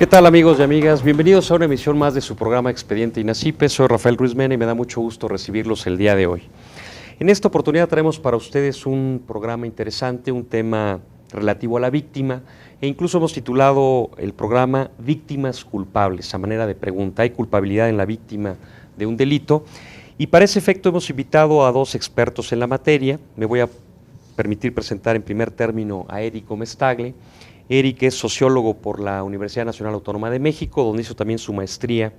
¿Qué tal, amigos y amigas? Bienvenidos a una emisión más de su programa Expediente INACYPE. Soy Rafael Ruiz Mena y me da mucho gusto recibirlos el día de hoy. En esta oportunidad traemos para ustedes un programa interesante, un tema relativo a la víctima, e incluso hemos titulado el programa Víctimas culpables, a manera de pregunta. ¿Hay culpabilidad en la víctima de un delito? Y para ese efecto hemos invitado a dos expertos en la materia. Me voy a permitir presentar en primer término a Eric Gómez Tagle. Eric es sociólogo por la Universidad Nacional Autónoma de México, donde hizo también su maestría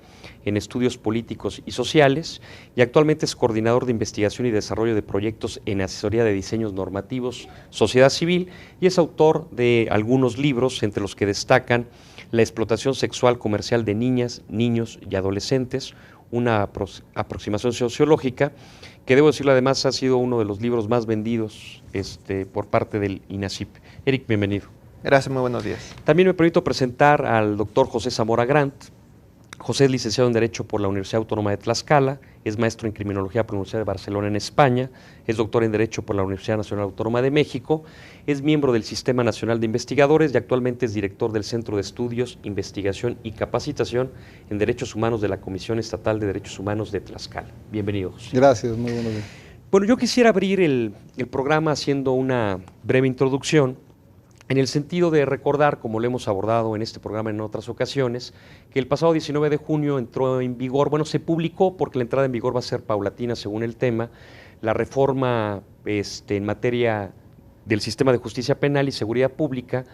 en estudios políticos y sociales, y actualmente es coordinador de investigación y desarrollo de proyectos en asesoría de diseños normativos, sociedad civil, y es autor de algunos libros, entre los que destacan La explotación sexual comercial de niñas, niños y adolescentes, una aproximación sociológica, que debo decirlo además ha sido uno de los libros más vendidos por parte del INACYPE. Eric, bienvenido. Gracias, muy buenos días. También me permito presentar al doctor José Zamora Grant. José es licenciado en Derecho por la Universidad Autónoma de Tlaxcala, es maestro en Criminología por la Universidad de Barcelona en España, es doctor en Derecho por la Universidad Nacional Autónoma de México, es miembro del Sistema Nacional de Investigadores y actualmente es director del Centro de Estudios, Investigación y Capacitación en Derechos Humanos de la Comisión Estatal de Derechos Humanos de Tlaxcala. Bienvenidos. Gracias, muy buenos días. Bueno, yo quisiera abrir el programa haciendo una breve introducción, en el sentido de recordar, como lo hemos abordado en este programa en otras ocasiones, que el pasado 19 de junio entró en vigor, se publicó porque la entrada en vigor va a ser paulatina según el tema, la reforma en materia del sistema de justicia penal y seguridad pública,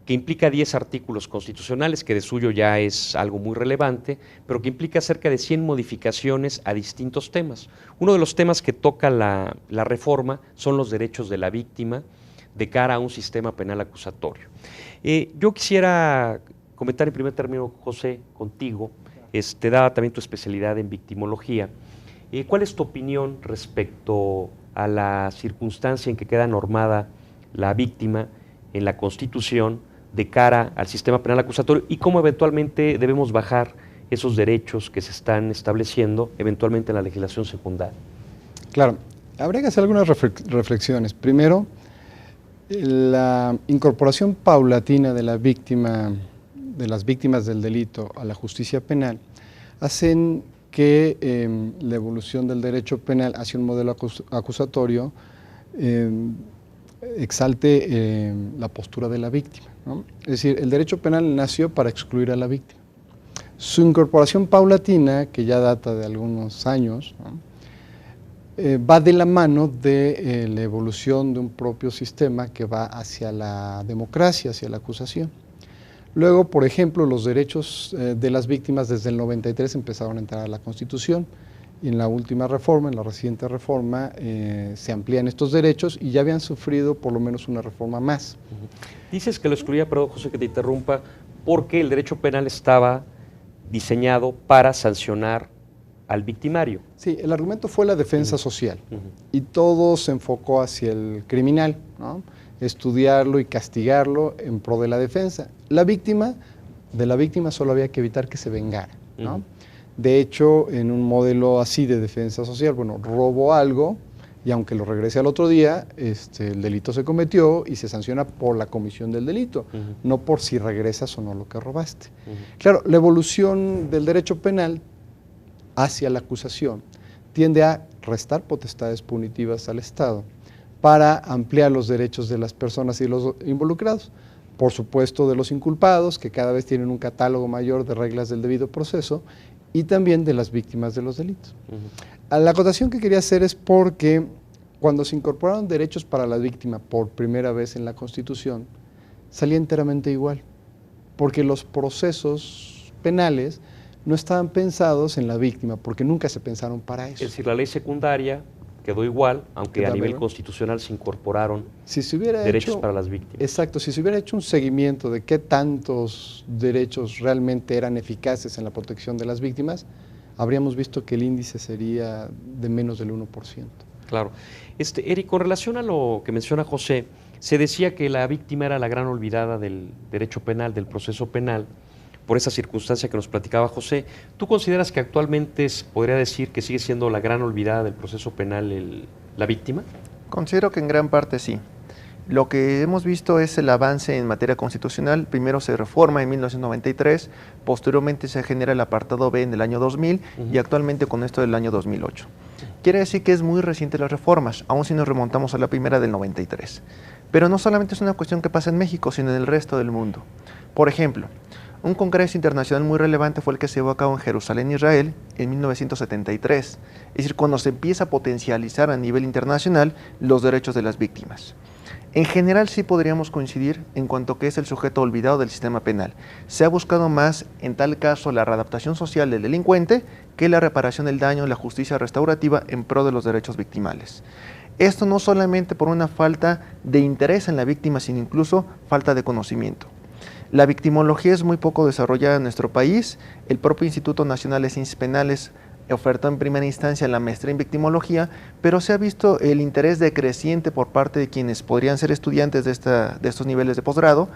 que implica 10 artículos constitucionales, que de suyo ya es algo muy relevante, pero que implica cerca de 100 modificaciones a distintos temas. Uno de los temas que toca la reforma son los derechos de la víctima, de cara a un sistema penal acusatorio. Yo quisiera comentar en primer término, José, contigo, dada también tu especialidad en victimología, ¿cuál es tu opinión respecto a la circunstancia en que queda normada la víctima en la Constitución de cara al sistema penal acusatorio y cómo eventualmente debemos bajar esos derechos que se están estableciendo eventualmente en la legislación secundaria? Claro, habría que hacer algunas reflexiones. Primero, la incorporación paulatina de las víctimas del delito a la justicia penal hacen que la evolución del derecho penal hacia un modelo acusatorio exalte la postura de la víctima, ¿no? Es decir, el derecho penal nació para excluir a la víctima. Su incorporación paulatina, que ya data de algunos años, ¿no?, va de la mano de la evolución de un propio sistema que va hacia la democracia, hacia la acusación. Luego, por ejemplo, los derechos de las víctimas desde el 93 empezaron a entrar a la Constitución, y en la última reforma, en la reciente reforma, se amplían estos derechos y ya habían sufrido por lo menos una reforma más. Dices que lo excluía, perdón, José, que te interrumpa, porque el derecho penal estaba diseñado para sancionar al victimario. Sí, el argumento fue la defensa social, y todo se enfocó hacia el criminal, ¿no?, estudiarlo y castigarlo en pro de la defensa. De la víctima solo había que evitar que se vengara, ¿no? De hecho, en un modelo así de defensa social, robo algo y aunque lo regrese al otro día, el delito se cometió y se sanciona por la comisión del delito, no por si regresas o no lo que robaste. Claro, la evolución del derecho penal hacia la acusación tiende a restar potestades punitivas al Estado para ampliar los derechos de las personas y los involucrados. Por supuesto, de los inculpados, que cada vez tienen un catálogo mayor de reglas del debido proceso, y también de las víctimas de los delitos. La acotación que quería hacer es porque cuando se incorporaron derechos para la víctima por primera vez en la Constitución, salía enteramente igual, porque los procesos penales no estaban pensados en la víctima, porque nunca se pensaron para eso. Es decir, la ley secundaria quedó igual, aunque a nivel constitucional se incorporaron derechos para las víctimas. Exacto, si se hubiera hecho un seguimiento de qué tantos derechos realmente eran eficaces en la protección de las víctimas, habríamos visto que el índice sería de menos del 1%. Claro. Eric, con relación a lo que menciona José, se decía que la víctima era la gran olvidada del derecho penal, del proceso penal, por esa circunstancia que nos platicaba José. ¿Tú consideras que actualmente podría decir que sigue siendo la gran olvidada del proceso penal la víctima? Considero que en gran parte sí. Lo que hemos visto es el avance en materia constitucional. Primero se reforma en 1993, posteriormente se genera el apartado B en el año 2000 y actualmente con esto del año 2008. Quiere decir que es muy reciente las reformas, aun si nos remontamos a la primera del 93. Pero no solamente es una cuestión que pasa en México, sino en el resto del mundo. Por ejemplo, un congreso internacional muy relevante fue el que se llevó a cabo en Jerusalén, Israel, en 1973. Es decir, cuando se empieza a potencializar a nivel internacional los derechos de las víctimas. En general sí podríamos coincidir en cuanto que es el sujeto olvidado del sistema penal. Se ha buscado más, en tal caso, la readaptación social del delincuente que la reparación del daño, la justicia restaurativa en pro de los derechos victimales. Esto no solamente por una falta de interés en la víctima, sino incluso falta de conocimiento. La victimología es muy poco desarrollada en nuestro país. El propio Instituto Nacional de Ciencias Penales ofertó en primera instancia la maestría en victimología, pero se ha visto el interés decreciente por parte de quienes podrían ser estudiantes de estos niveles de posgrado,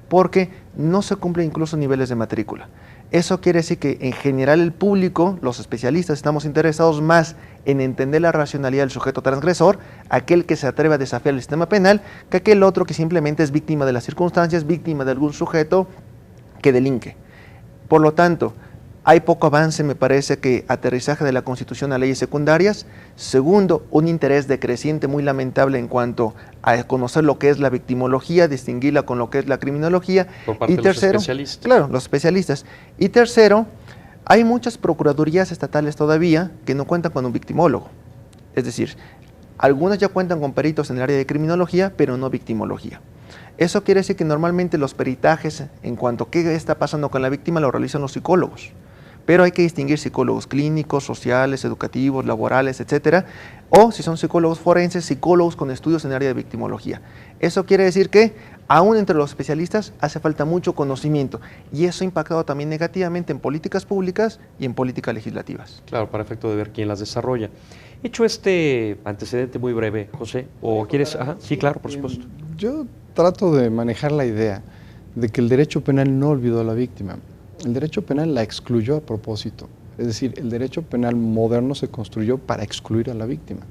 porque no se cumplen incluso niveles de matrícula. Eso quiere decir que en general el público, los especialistas, estamos interesados más en entender la racionalidad del sujeto transgresor, aquel que se atreve a desafiar el sistema penal, que aquel otro que simplemente es víctima de las circunstancias, víctima de algún sujeto que delinque. Por lo tanto, hay poco avance, me parece, que aterrizaje de la Constitución a leyes secundarias. Segundo, un interés decreciente muy lamentable en cuanto a conocer lo que es la victimología, distinguirla con lo que es la criminología. Por parte de los especialistas. Claro, los especialistas. Y tercero, hay muchas procuradurías estatales todavía que no cuentan con un victimólogo. Es decir, algunas ya cuentan con peritos en el área de criminología, pero no victimología. Eso quiere decir que normalmente los peritajes en cuanto a qué está pasando con la víctima lo realizan los psicólogos. Pero hay que distinguir psicólogos clínicos, sociales, educativos, laborales, etcétera, o si son psicólogos forenses, psicólogos con estudios en el área de victimología. Eso quiere decir que aún entre los especialistas hace falta mucho conocimiento y eso ha impactado también negativamente en políticas públicas y en políticas legislativas. Claro, para efecto de ver quién las desarrolla. Hecho este antecedente muy breve, José, ¿o quieres? Ajá, sí, claro, por supuesto. Yo trato de manejar la idea de que el derecho penal no olvidó a la víctima. El derecho penal la excluyó a propósito. Es decir, el derecho penal moderno se construyó para excluir a la víctima.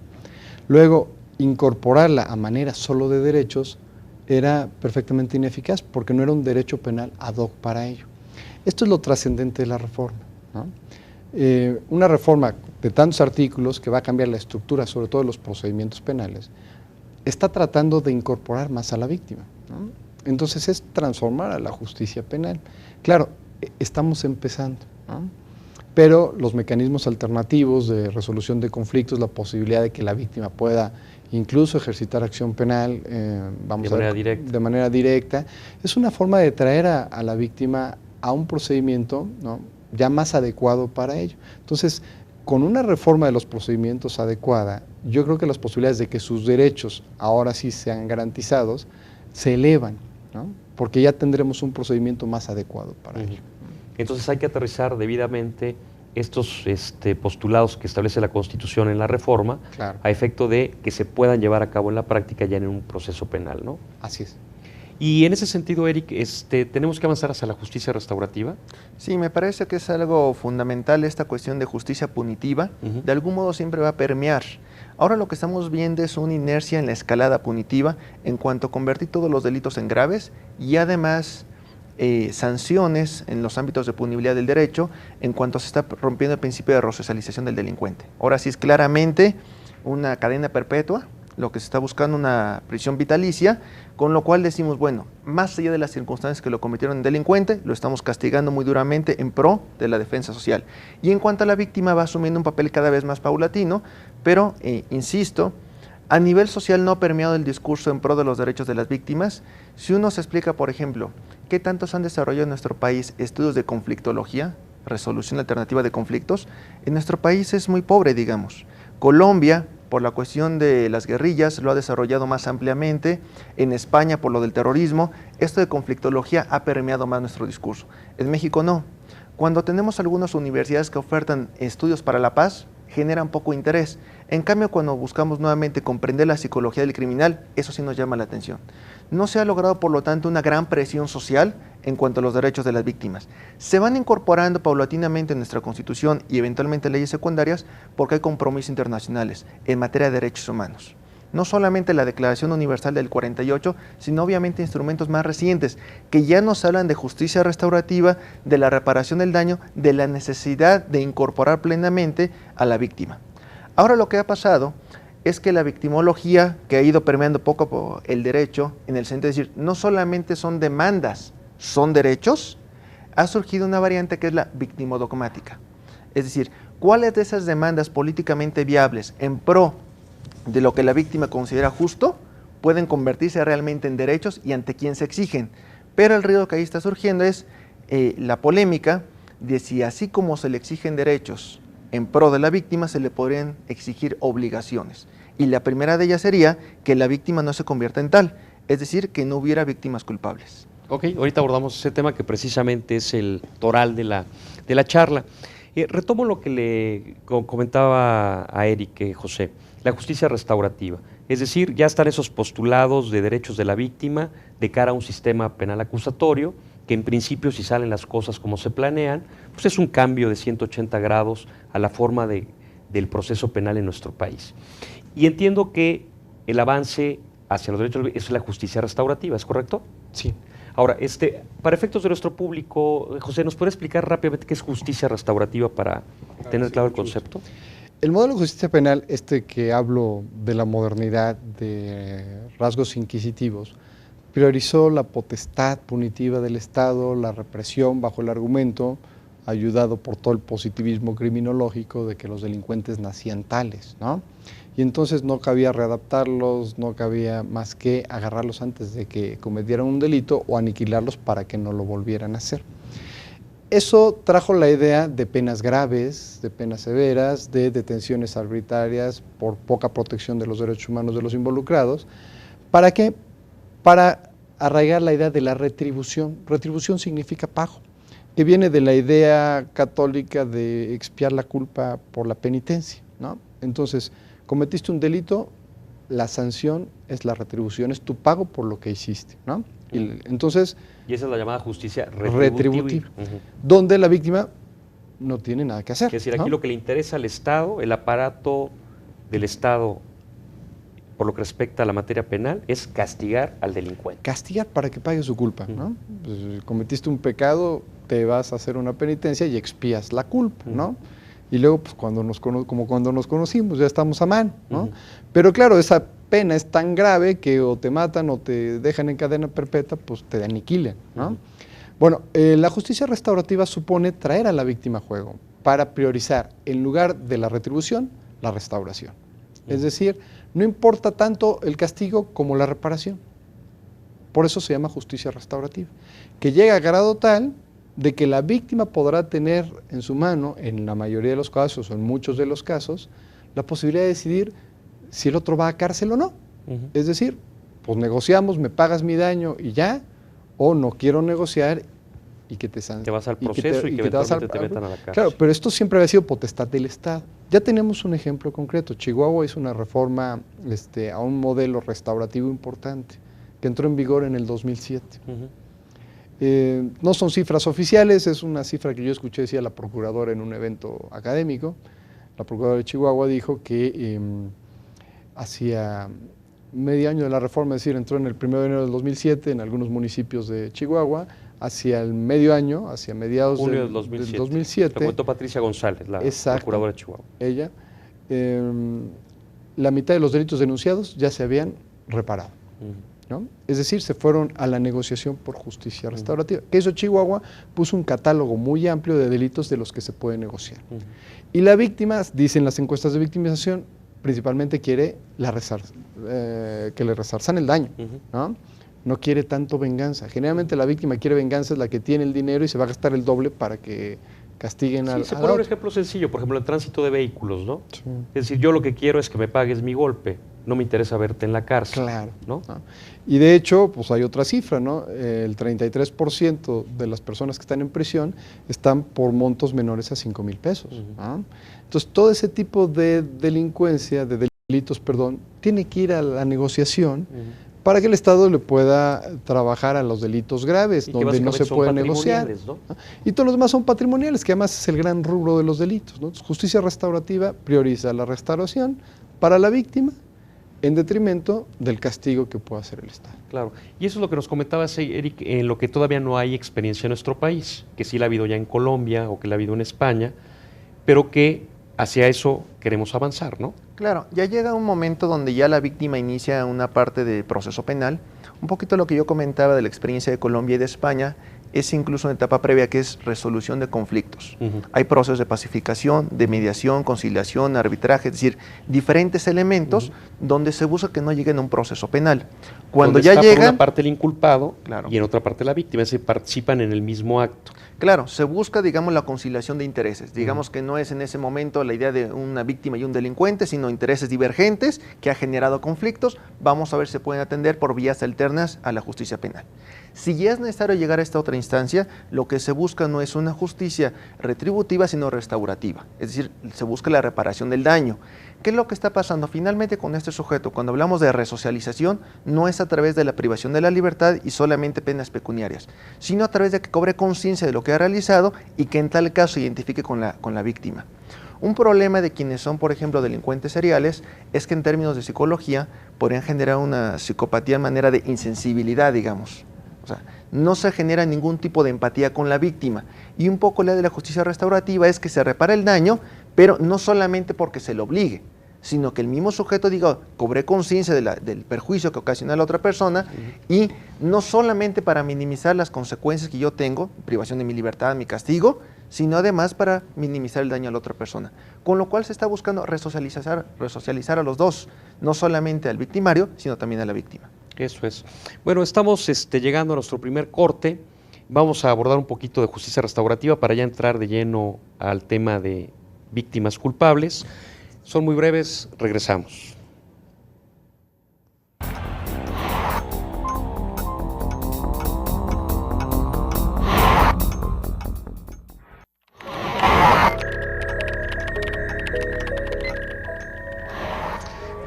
Luego, incorporarla a manera solo de derechos era perfectamente ineficaz porque no era un derecho penal ad hoc para ello. Esto es lo trascendente de la reforma, ¿no? Una reforma de tantos artículos que va a cambiar la estructura, sobre todo de los procedimientos penales, está tratando de incorporar más a la víctima, ¿no? Entonces es transformar a la justicia penal. Claro, estamos empezando, ¿no? Pero los mecanismos alternativos de resolución de conflictos, la posibilidad de que la víctima pueda incluso ejercitar acción penal de manera directa, es una forma de traer a la víctima a un procedimiento, ¿no?, ya más adecuado para ello. Entonces, con una reforma de los procedimientos adecuada, yo creo que las posibilidades de que sus derechos ahora sí sean garantizados se elevan, ¿no?, porque ya tendremos un procedimiento más adecuado para ello. Entonces hay que aterrizar debidamente estos postulados que establece la Constitución en la reforma, claro, a efecto de que se puedan llevar a cabo en la práctica ya en un proceso penal, ¿no? Así es. Y en ese sentido, Eric, ¿tenemos que avanzar hacia la justicia restaurativa? Sí, me parece que es algo fundamental esta cuestión de justicia punitiva. De algún modo siempre va a permear. Ahora lo que estamos viendo es una inercia en la escalada punitiva en cuanto a convertir todos los delitos en graves y además sanciones en los ámbitos de punibilidad del derecho en cuanto se está rompiendo el principio de resocialización del delincuente. Ahora sí es claramente una cadena perpetua, lo que se está buscando una prisión vitalicia, con lo cual decimos, bueno, más allá de las circunstancias que lo convirtieron en delincuente, lo estamos castigando muy duramente en pro de la defensa social. Y en cuanto a la víctima, va asumiendo un papel cada vez más paulatino, pero, insisto, a nivel social no ha permeado el discurso en pro de los derechos de las víctimas. Si uno se explica, por ejemplo, qué tantos han desarrollado en nuestro país estudios de conflictología, resolución alternativa de conflictos, en nuestro país es muy pobre, digamos. Colombia, por la cuestión de las guerrillas, lo ha desarrollado más ampliamente. En España, por lo del terrorismo, esto de conflictología ha permeado más nuestro discurso. En México no. Cuando tenemos algunas universidades que ofertan estudios para la paz, generan poco interés. En cambio, cuando buscamos nuevamente comprender la psicología del criminal, eso sí nos llama la atención. No se ha logrado, por lo tanto, una gran presión social en cuanto a los derechos de las víctimas. Se van incorporando paulatinamente en nuestra Constitución y eventualmente leyes secundarias porque hay compromisos internacionales en materia de derechos humanos. no solamente la Declaración Universal del 48, sino obviamente instrumentos más recientes, que ya nos hablan de justicia restaurativa, de la reparación del daño, de la necesidad de incorporar plenamente a la víctima. Ahora lo que ha pasado es que la victimología, que ha ido permeando poco a poco el derecho, en el sentido de decir, no solamente son demandas, son derechos, ha surgido una variante que es la victimodogmática. Es decir, ¿cuáles de esas demandas políticamente viables en pro de lo que la víctima considera justo pueden convertirse realmente en derechos y ante quién se exigen? Pero el ruido que ahí está surgiendo es la polémica de si así como se le exigen derechos en pro de la víctima, se le podrían exigir obligaciones. Y la primera de ellas sería que la víctima no se convierta en tal, es decir, que no hubiera víctimas culpables. Ok, ahorita abordamos ese tema que precisamente es el toral de la charla. Retomo lo que le comentaba a Eric, José, la justicia restaurativa. Es decir, ya están esos postulados de derechos de la víctima de cara a un sistema penal acusatorio, que en principio, si salen las cosas como se planean, pues es un cambio de 180 grados a la forma del proceso penal en nuestro país. Y entiendo que el avance hacia los derechos es la justicia restaurativa, ¿es correcto? Sí. Ahora, para efectos de nuestro público, José, ¿nos puede explicar rápidamente qué es justicia restaurativa para tener claro el concepto? El modelo de justicia penal, que hablo de la modernidad, de rasgos inquisitivos, priorizó la potestad punitiva del Estado, la represión bajo el argumento, ayudado por todo el positivismo criminológico de que los delincuentes nacían tales, ¿no? Y entonces no cabía readaptarlos, no cabía más que agarrarlos antes de que cometieran un delito o aniquilarlos para que no lo volvieran a hacer. Eso trajo la idea de penas graves, de penas severas, de detenciones arbitrarias por poca protección de los derechos humanos de los involucrados. ¿Para qué? Para arraigar la idea de la retribución. Retribución significa pago, que viene de la idea católica de expiar la culpa por la penitencia, ¿no? Entonces, cometiste un delito, la sanción es la retribución, es tu pago por lo que hiciste, ¿no? Y entonces, y esa es la llamada justicia retributiva, donde la víctima no tiene nada que hacer. Es decir, aquí lo que le interesa al Estado, el aparato del Estado, por lo que respecta a la materia penal, es castigar al delincuente. Castigar para que pague su culpa, ¿no? Pues, cometiste un pecado, te vas a hacer una penitencia y expías la culpa, ¿no? Y luego, pues como cuando nos conocimos, ya estamos a mano, ¿no? Pero claro, esa pena es tan grave que o te matan o te dejan en cadena perpetua, pues te aniquilan, ¿no? Bueno, la justicia restaurativa supone traer a la víctima a juego para priorizar, en lugar de la retribución, la restauración. Es decir, no importa tanto el castigo como la reparación. Por eso se llama justicia restaurativa, que llega a grado tal de que la víctima podrá tener en su mano, en la mayoría de los casos o en muchos de los casos, la posibilidad de decidir si el otro va a cárcel o no. Es decir, pues negociamos, me pagas mi daño y ya, o no quiero negociar y que te vas al proceso y que eventualmente te metan a la cárcel. Claro, pero esto siempre había sido potestad del Estado. Ya tenemos un ejemplo concreto. Chihuahua hizo una reforma a un modelo restaurativo importante que entró en vigor en el 2007. No son cifras oficiales, es una cifra que yo escuché decía la procuradora en un evento académico. La procuradora de Chihuahua dijo que hacia medio año de la reforma, es decir, entró en el 1 de enero del 2007 en algunos municipios de Chihuahua, hacia el medio año, hacia mediados del 2007. Lo comentó Patricia González, la procuradora de Chihuahua. Ella, la mitad de los delitos denunciados ya se habían reparado. ¿No? Es decir, se fueron a la negociación por justicia restaurativa. Que eso Chihuahua puso un catálogo muy amplio de delitos de los que se puede negociar. Y la víctima, dicen las encuestas de victimización, principalmente quiere que le resarzan el daño, ¿no? No quiere tanto venganza. Generalmente la víctima quiere venganza, es la que tiene el dinero y se va a gastar el doble para que castiguen al otro. Se pone un ejemplo sencillo, por ejemplo, el tránsito de vehículos, ¿no? Sí. Es decir, yo lo que quiero es que me pagues mi golpe, no me interesa verte en la cárcel. Claro. ¿No? Y de hecho, pues hay otra cifra, ¿no? El 33% de las personas que están en prisión están por montos menores a 5,000 pesos. ¿No? Entonces, todo ese tipo de delincuencia, de delitos, tiene que ir a la negociación para que el Estado le pueda trabajar a los delitos graves, donde no se puede negociar. ¿No? Y todos los demás son patrimoniales, que además es el gran rubro de los delitos, ¿no? Justicia restaurativa prioriza la restauración para la víctima en detrimento del castigo que pueda hacer el Estado. Claro, y eso es lo que nos comentabas, Eric, en lo que todavía no hay experiencia en nuestro país, que sí la ha habido ya en Colombia o que la ha habido en España, pero que hacia eso queremos avanzar, ¿no? Claro, ya llega un momento donde ya la víctima inicia una parte de proceso penal. Un poquito lo que yo comentaba de la experiencia de Colombia y de España es incluso una etapa previa que es resolución de conflictos. Hay procesos de pacificación, de mediación, conciliación, arbitraje, es decir, diferentes elementos donde se busca que no lleguen a un proceso penal. Cuando donde ya está llegan, por una parte el inculpado, claro, y en otra parte la víctima, se participan en el mismo acto. claro, se busca, digamos, la conciliación de intereses. Digamos que no es en ese momento la idea de una víctima y un delincuente, sino intereses divergentes que ha generado conflictos. Vamos a ver si se pueden atender por vías alternas a la justicia penal. Si ya es necesario llegar a esta otra instancia, lo que se busca no es una justicia retributiva, sino restaurativa. Es decir, se busca la reparación del daño. ¿Qué es lo que está pasando finalmente con este sujeto? Cuando hablamos de resocialización, no es a través de la privación de la libertad y solamente penas pecuniarias, sino a través de que cobre conciencia de lo que ha realizado y que en tal caso se identifique con la víctima. Un problema de quienes son, por ejemplo, delincuentes seriales, es que en términos de psicología podrían generar una psicopatía en manera de insensibilidad, digamos. O sea, no se genera ningún tipo de empatía con la víctima. Y un poco la de la justicia restaurativa es que se repara el daño, pero no solamente porque se le obligue, sino que el mismo sujeto diga, cobré conciencia del perjuicio que ocasiona a la otra persona, y no solamente para minimizar las consecuencias que yo tengo, privación de mi libertad, mi castigo, sino además para minimizar el daño a la otra persona. Con lo cual se está buscando resocializar a los dos, no solamente al victimario, sino también a la víctima. Eso es. Bueno, estamos llegando a nuestro primer corte. Vamos a abordar un poquito de justicia restaurativa para ya entrar de lleno al tema de víctimas culpables. Son muy breves, regresamos.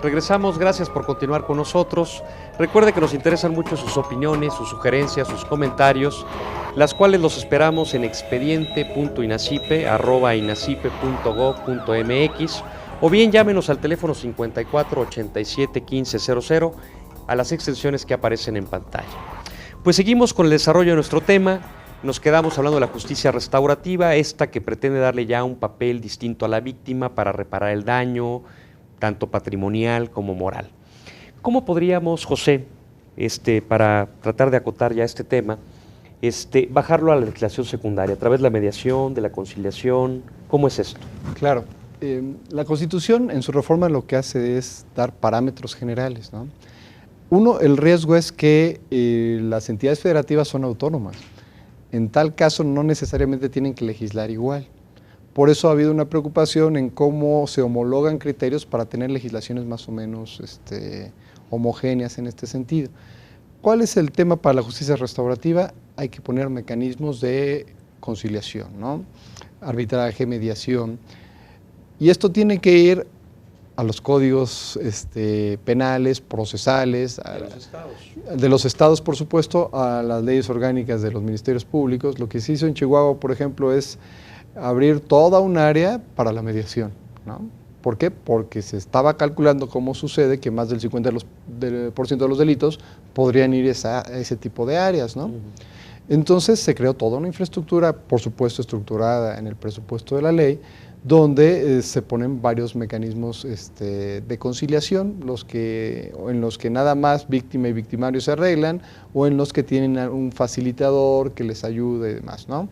Regresamos, gracias por continuar con nosotros. Recuerde que nos interesan mucho sus opiniones, sus sugerencias, sus comentarios, las cuales los esperamos en expediente.inacipe@inacipe.gov.mx o bien llámenos al teléfono 54 87 15 00 a las extensiones que aparecen en pantalla. Pues seguimos con el desarrollo de nuestro tema. Nos quedamos hablando de la justicia restaurativa, esta que pretende darle ya un papel distinto a la víctima para reparar el daño, tanto patrimonial como moral. ¿Cómo podríamos, José, para tratar de acotar ya este tema, bajarlo a la legislación secundaria, a través de la mediación, de la conciliación? ¿Cómo es esto? Claro, la Constitución en su reforma lo que hace es dar parámetros generales, ¿no? Uno, el riesgo es que las entidades federativas son autónomas. En tal caso no necesariamente tienen que legislar igual. Por eso ha habido una preocupación en cómo se homologan criterios para tener legislaciones más o menos homogéneas en este sentido. ¿Cuál es el tema para la justicia restaurativa? Hay que poner mecanismos de conciliación, ¿no? Arbitraje, mediación. Y esto tiene que ir a los códigos penales, procesales, de los estados, por supuesto, a las leyes orgánicas de los ministerios públicos. Lo que se hizo en Chihuahua, por ejemplo, es abrir toda un área para la mediación, ¿no? ¿Por qué? Porque se estaba calculando cómo sucede que más del 50% de los delitos podrían ir a ese tipo de áreas, ¿no? Entonces se creó toda una infraestructura, por supuesto estructurada en el presupuesto de la ley, donde se ponen varios mecanismos de conciliación, en los que nada más víctima y victimario se arreglan, o en los que tienen un facilitador que les ayude y demás, ¿no?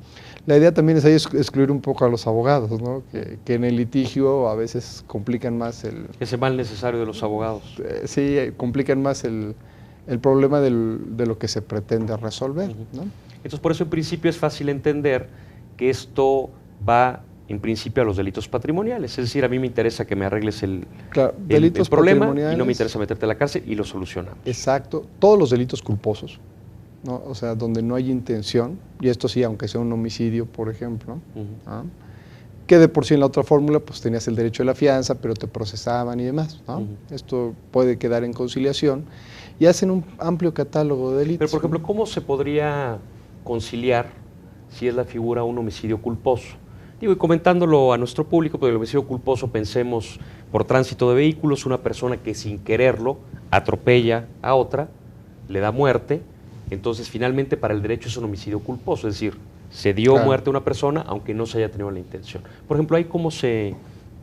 La idea también es ahí excluir un poco a los abogados, ¿no? Que en el litigio a veces complican más ese mal necesario de los abogados. Sí, complican más el problema de lo que se pretende resolver, ¿no? Entonces, por eso en principio es fácil entender que esto va en principio a los delitos patrimoniales. Es decir, a mí me interesa que me arregles el problema y no me interesa meterte a la cárcel y lo solucionamos. Exacto. Todos los delitos culposos, ¿no? O sea, donde no hay intención, y esto sí, aunque sea un homicidio, por ejemplo, ¿no? Que de por sí en la otra fórmula pues tenías el derecho de la fianza, pero te procesaban y demás, ¿no? Esto puede quedar en conciliación y hacen un amplio catálogo de delitos. Pero, por ejemplo, ¿cómo se podría conciliar si es la figura un homicidio culposo? Digo, y comentándolo a nuestro público, porque el homicidio culposo, pensemos por tránsito de vehículos, una persona que sin quererlo atropella a otra, le da muerte, entonces finalmente para el derecho es un homicidio culposo, es decir, se dio muerte a una persona aunque no se haya tenido la intención. Por ejemplo, ¿ahí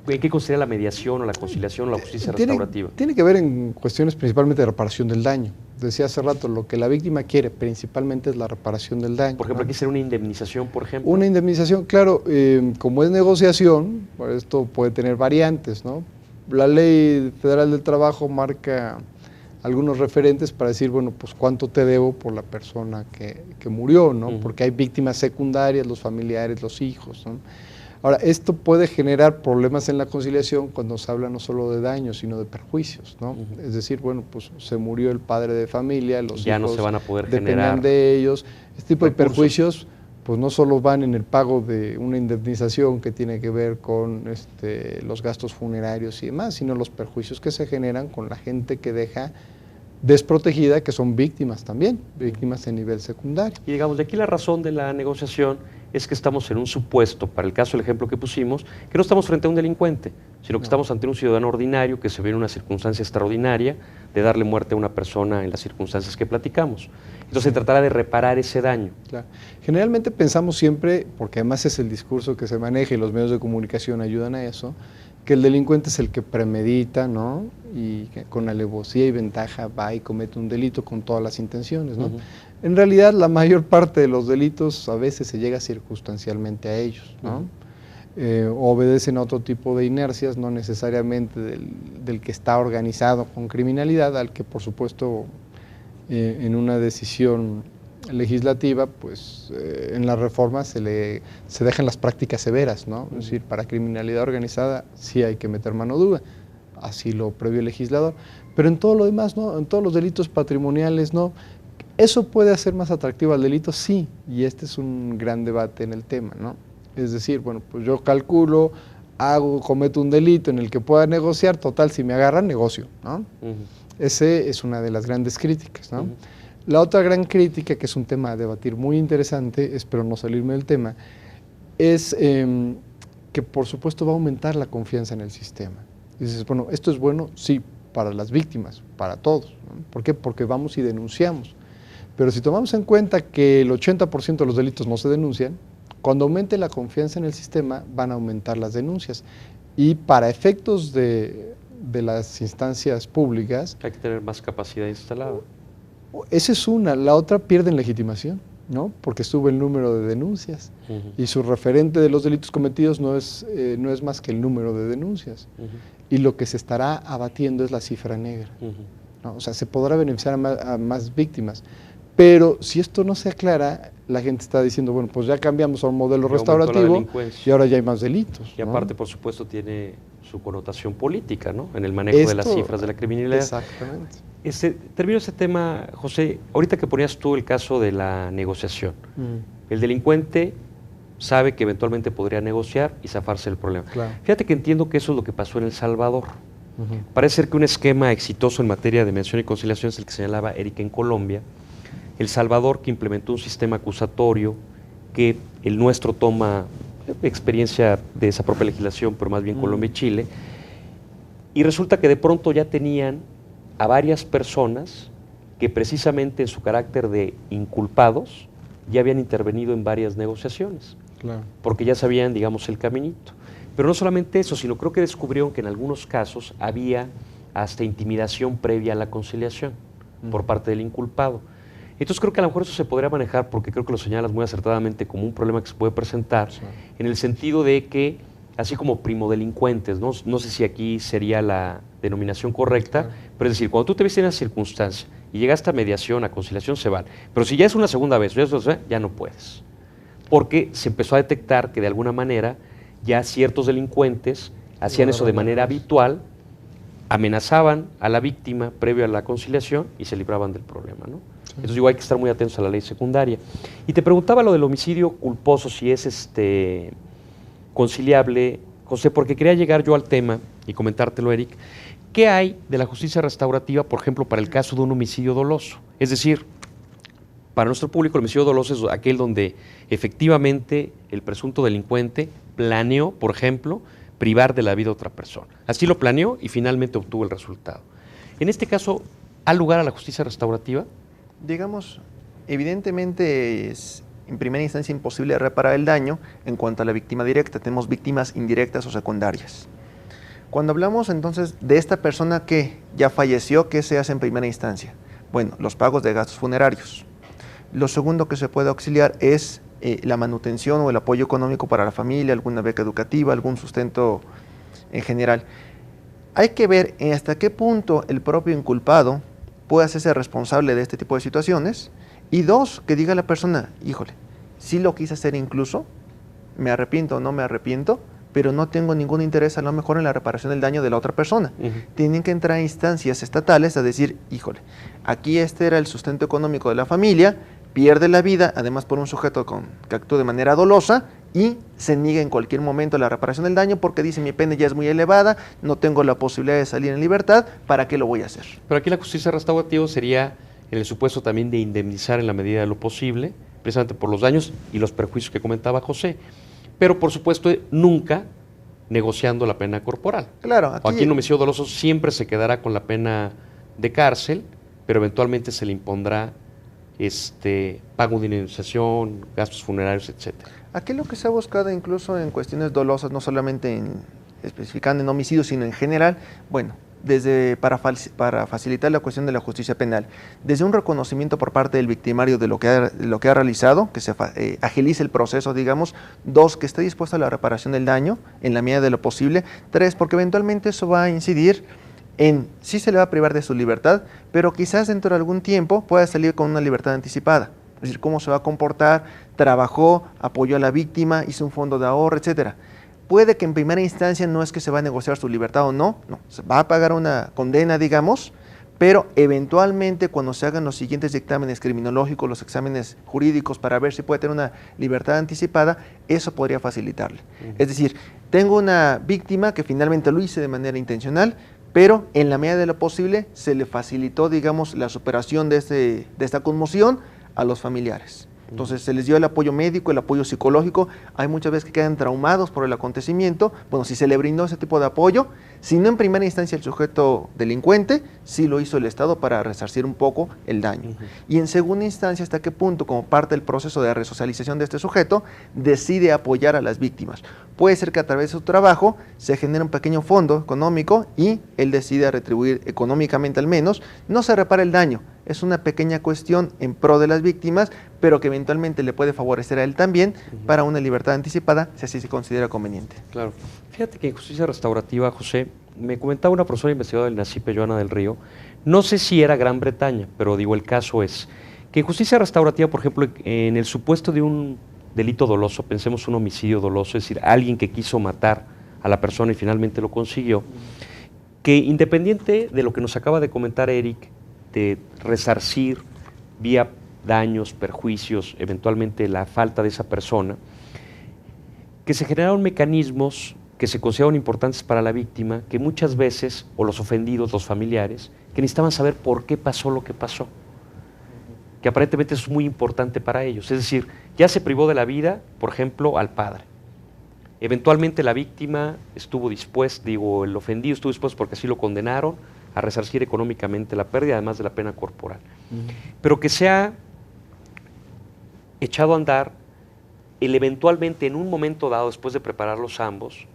en qué considera la mediación o la conciliación o la justicia restaurativa? Tiene que ver en cuestiones principalmente de reparación del daño. Decía hace rato, lo que la víctima quiere principalmente es la reparación del daño. Por ejemplo, aquí sería una indemnización, por ejemplo. Una indemnización, claro, como es negociación, pues esto puede tener variantes, ¿no? La Ley Federal del Trabajo marca algunos referentes para decir, bueno, pues cuánto te debo por la persona que murió, ¿no? Porque hay víctimas secundarias, los familiares, los hijos, ¿no? Ahora, esto puede generar problemas en la conciliación cuando se habla no solo de daños, sino de perjuicios, ¿no? Es decir, bueno, pues se murió el padre de familia, los ya hijos no se van a poder dependen generar de ellos. Este tipo recursos. de perjuicios, pues no solo van en el pago de una indemnización que tiene que ver con los gastos funerarios y demás, sino los perjuicios que se generan con la gente que deja desprotegida, que son víctimas también, víctimas en nivel secundario. Y digamos, de aquí la razón de la negociación es que estamos en un supuesto, para el caso del ejemplo que pusimos, que no estamos frente a un delincuente, sino que estamos ante un ciudadano ordinario que se ve en una circunstancia extraordinaria de darle muerte a una persona en las circunstancias que platicamos. Entonces se tratará de reparar ese daño. Claro. Generalmente pensamos siempre, porque además es el discurso que se maneja y los medios de comunicación ayudan a eso, que el delincuente es el que premedita, ¿no? Y que con alevosía y ventaja va y comete un delito con todas las intenciones, ¿no? En realidad, la mayor parte de los delitos a veces se llega circunstancialmente a ellos, ¿no? Obedecen a otro tipo de inercias, no necesariamente del que está organizado con criminalidad, al que por supuesto en una decisión legislativa, pues en la reforma se dejan las prácticas severas, ¿no? Es decir, para criminalidad organizada sí hay que meter mano dura, así lo previó el legislador, pero en todo lo demás, ¿no? En todos los delitos patrimoniales, ¿no? ¿Eso puede hacer más atractivo al delito? Sí, y este es un gran debate en el tema, ¿no? Es decir, bueno, pues yo calculo, cometo un delito en el que pueda negociar, total, si me agarran, negocio, ¿no? Ese es una de las grandes críticas, ¿no? La otra gran crítica, que es un tema a debatir muy interesante, espero no salirme del tema, es que por supuesto va a aumentar la confianza en el sistema. Y dices, bueno, ¿esto es bueno? Sí, para las víctimas, para todos, ¿no? ¿Por qué? Porque vamos y denunciamos. Pero si tomamos en cuenta que el 80% de los delitos no se denuncian, cuando aumente la confianza en el sistema van a aumentar las denuncias. Y para efectos de las instancias públicas... Hay que tener más capacidad instalada. Esa es una. La otra, pierden legitimación, ¿no? Porque sube el número de denuncias. Y su referente de los delitos cometidos no es más que el número de denuncias. Y lo que se estará abatiendo es la cifra negra, ¿no? O sea, se podrá beneficiar a más víctimas. Pero si esto no se aclara, la gente está diciendo, bueno, pues ya cambiamos a un modelo restaurativo y ahora ya hay más delitos. Y aparte, ¿no? Por supuesto, tiene su connotación política, ¿no? En el manejo de las cifras de la criminalidad. Exactamente. Termino ese tema, José, ahorita que ponías tú el caso de la negociación. El delincuente sabe que eventualmente podría negociar y zafarse del problema. Claro. Fíjate que entiendo que eso es lo que pasó en El Salvador. Parece ser que un esquema exitoso en materia de mediación y conciliación es el que señalaba Erika en Colombia. El Salvador, que implementó un sistema acusatorio, que el nuestro toma experiencia de esa propia legislación, pero más bien Colombia y Chile, y resulta que de pronto ya tenían a varias personas que precisamente en su carácter de inculpados ya habían intervenido en varias negociaciones, claro, porque ya sabían, digamos, el caminito. Pero no solamente eso, sino creo que descubrieron que en algunos casos había hasta intimidación previa a la conciliación por parte del inculpado. Entonces creo que a lo mejor eso se podría manejar, porque creo que lo señalas muy acertadamente como un problema que se puede presentar, en el sentido de que, así como primodelincuentes, no sé si aquí sería la denominación correcta, pero es decir, cuando tú te ves en esa circunstancia y llegaste a mediación, a conciliación, se vale. Pero si ya es una segunda vez, ya no puedes. Porque se empezó a detectar que de alguna manera ya ciertos delincuentes hacían eso de manera habitual, amenazaban a la víctima previo a la conciliación y se libraban del problema, ¿no? Entonces digo, hay que estar muy atentos a la ley secundaria. Y te preguntaba lo del homicidio culposo, si es conciliable, José, porque quería llegar yo al tema y comentártelo, Eric. ¿Qué hay de la justicia restaurativa, por ejemplo, para el caso de un homicidio doloso? Es decir, Para nuestro público, el homicidio doloso es aquel donde efectivamente el presunto delincuente planeó, por ejemplo, privar de la vida a otra persona. Así lo planeó y finalmente obtuvo el resultado. En este caso, ¿ha lugar a la justicia restaurativa? Digamos, evidentemente es en primera instancia imposible reparar el daño en cuanto a la víctima directa. Tenemos víctimas indirectas o secundarias. Cuando hablamos entonces de esta persona que ya falleció, ¿qué se hace en primera instancia? Bueno, los pagos de gastos funerarios. Lo segundo que se puede auxiliar es la manutención o el apoyo económico para la familia, alguna beca educativa, algún sustento en general. Hay que ver hasta qué punto el propio inculpado puede hacerse responsable de este tipo de situaciones. Y dos, que diga la persona, híjole, sí lo quise hacer incluso, me arrepiento o no me arrepiento, pero no tengo ningún interés a lo mejor en la reparación del daño de la otra persona. Tienen que entrar a instancias estatales a decir, híjole, aquí este era el sustento económico de la familia, pierde la vida, además por un sujeto que actúa de manera dolosa, y se niega en cualquier momento la reparación del daño porque dice mi pena ya es muy elevada, no tengo la posibilidad de salir en libertad, ¿para qué lo voy a hacer? Pero aquí la justicia restaurativa sería en el supuesto también de indemnizar en la medida de lo posible, precisamente por los daños y los perjuicios que comentaba José, pero por supuesto nunca negociando la pena corporal. Claro, aquí en homicidio doloso siempre se quedará con la pena de cárcel, pero eventualmente se le impondrá pago de indemnización, gastos funerarios, etcétera. Aquí lo que se ha buscado incluso en cuestiones dolosas, no solamente especificando en homicidios, sino en general, bueno, para facilitar la cuestión de la justicia penal, desde un reconocimiento por parte del victimario de lo que ha realizado, que se agilice el proceso, digamos. Dos, que esté dispuesto a la reparación del daño en la medida de lo posible. Tres, porque eventualmente eso va a incidir en sí se le va a privar de su libertad, pero quizás dentro de algún tiempo pueda salir con una libertad anticipada. Es decir, cómo se va a comportar, trabajó, apoyó a la víctima, hizo un fondo de ahorro, etcétera. Puede que en primera instancia no es que se va a negociar su libertad o no, se va a pagar una condena, digamos, pero eventualmente cuando se hagan los siguientes dictámenes criminológicos, los exámenes jurídicos para ver si puede tener una libertad anticipada, eso podría facilitarle. Es decir, tengo una víctima que finalmente lo hice de manera intencional, pero en la medida de lo posible se le facilitó, digamos, la superación de esta conmoción a los familiares. Entonces se les dio el apoyo médico, el apoyo psicológico. Hay muchas veces que quedan traumados por el acontecimiento. Bueno, si se le brindó ese tipo de apoyo, si no en primera instancia el sujeto delincuente, sí lo hizo el Estado para resarcir un poco el daño. Y en segunda instancia, hasta qué punto, como parte del proceso de resocialización de este sujeto, decide apoyar a las víctimas. Puede ser que a través de su trabajo se genere un pequeño fondo económico y él decide retribuir económicamente al menos. No se repara el daño, es una pequeña cuestión en pro de las víctimas, pero que eventualmente le puede favorecer a él también para una libertad anticipada, si así se considera conveniente. Claro. Fíjate que en justicia restaurativa, José, me comentaba una profesora investigadora del NACIPE, Joana del Río, no sé si era Gran Bretaña, pero digo, el caso es que en justicia restaurativa, por ejemplo, en el supuesto de un delito doloso, pensemos un homicidio doloso, es decir, alguien que quiso matar a la persona y finalmente lo consiguió, que independiente de lo que nos acaba de comentar Eric, de resarcir vía daños, perjuicios, eventualmente la falta de esa persona, que se generaron mecanismos que se consideraron importantes para la víctima, que muchas veces, o los ofendidos, los familiares, que necesitaban saber por qué pasó lo que pasó, que aparentemente es muy importante para ellos. Es decir, ya se privó de la vida, por ejemplo, al padre. Eventualmente la víctima estuvo dispuesta, el ofendido estuvo dispuesto porque así lo condenaron, a resarcir económicamente la pérdida, además de la pena corporal. Pero que se ha echado a andar el eventualmente en un momento dado, después de prepararlos ambos,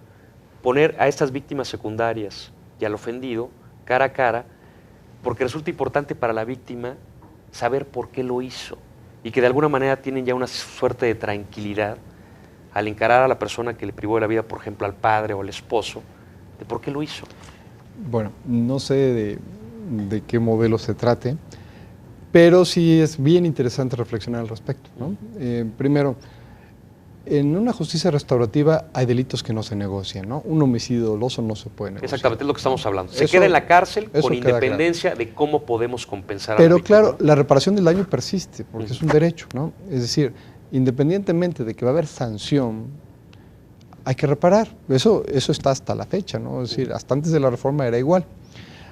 poner a estas víctimas secundarias y al ofendido cara a cara, porque resulta importante para la víctima saber por qué lo hizo y que de alguna manera tienen ya una suerte de tranquilidad al encarar a la persona que le privó de la vida, por ejemplo, al padre o al esposo, de por qué lo hizo. Bueno, no sé de qué modelo se trate, pero sí es bien interesante reflexionar al respecto, ¿no? Primero, en una justicia restaurativa hay delitos que no se negocian, ¿no? Un homicidio doloso no se puede negociar. Exactamente, es lo que estamos hablando. Se queda en la cárcel con independencia de cómo podemos compensar a la víctima. Pero claro, la reparación del daño persiste, porque es un derecho, ¿no? Es decir, independientemente de que va a haber sanción, hay que reparar. Eso está hasta la fecha, ¿no? Es decir, hasta antes de la reforma era igual.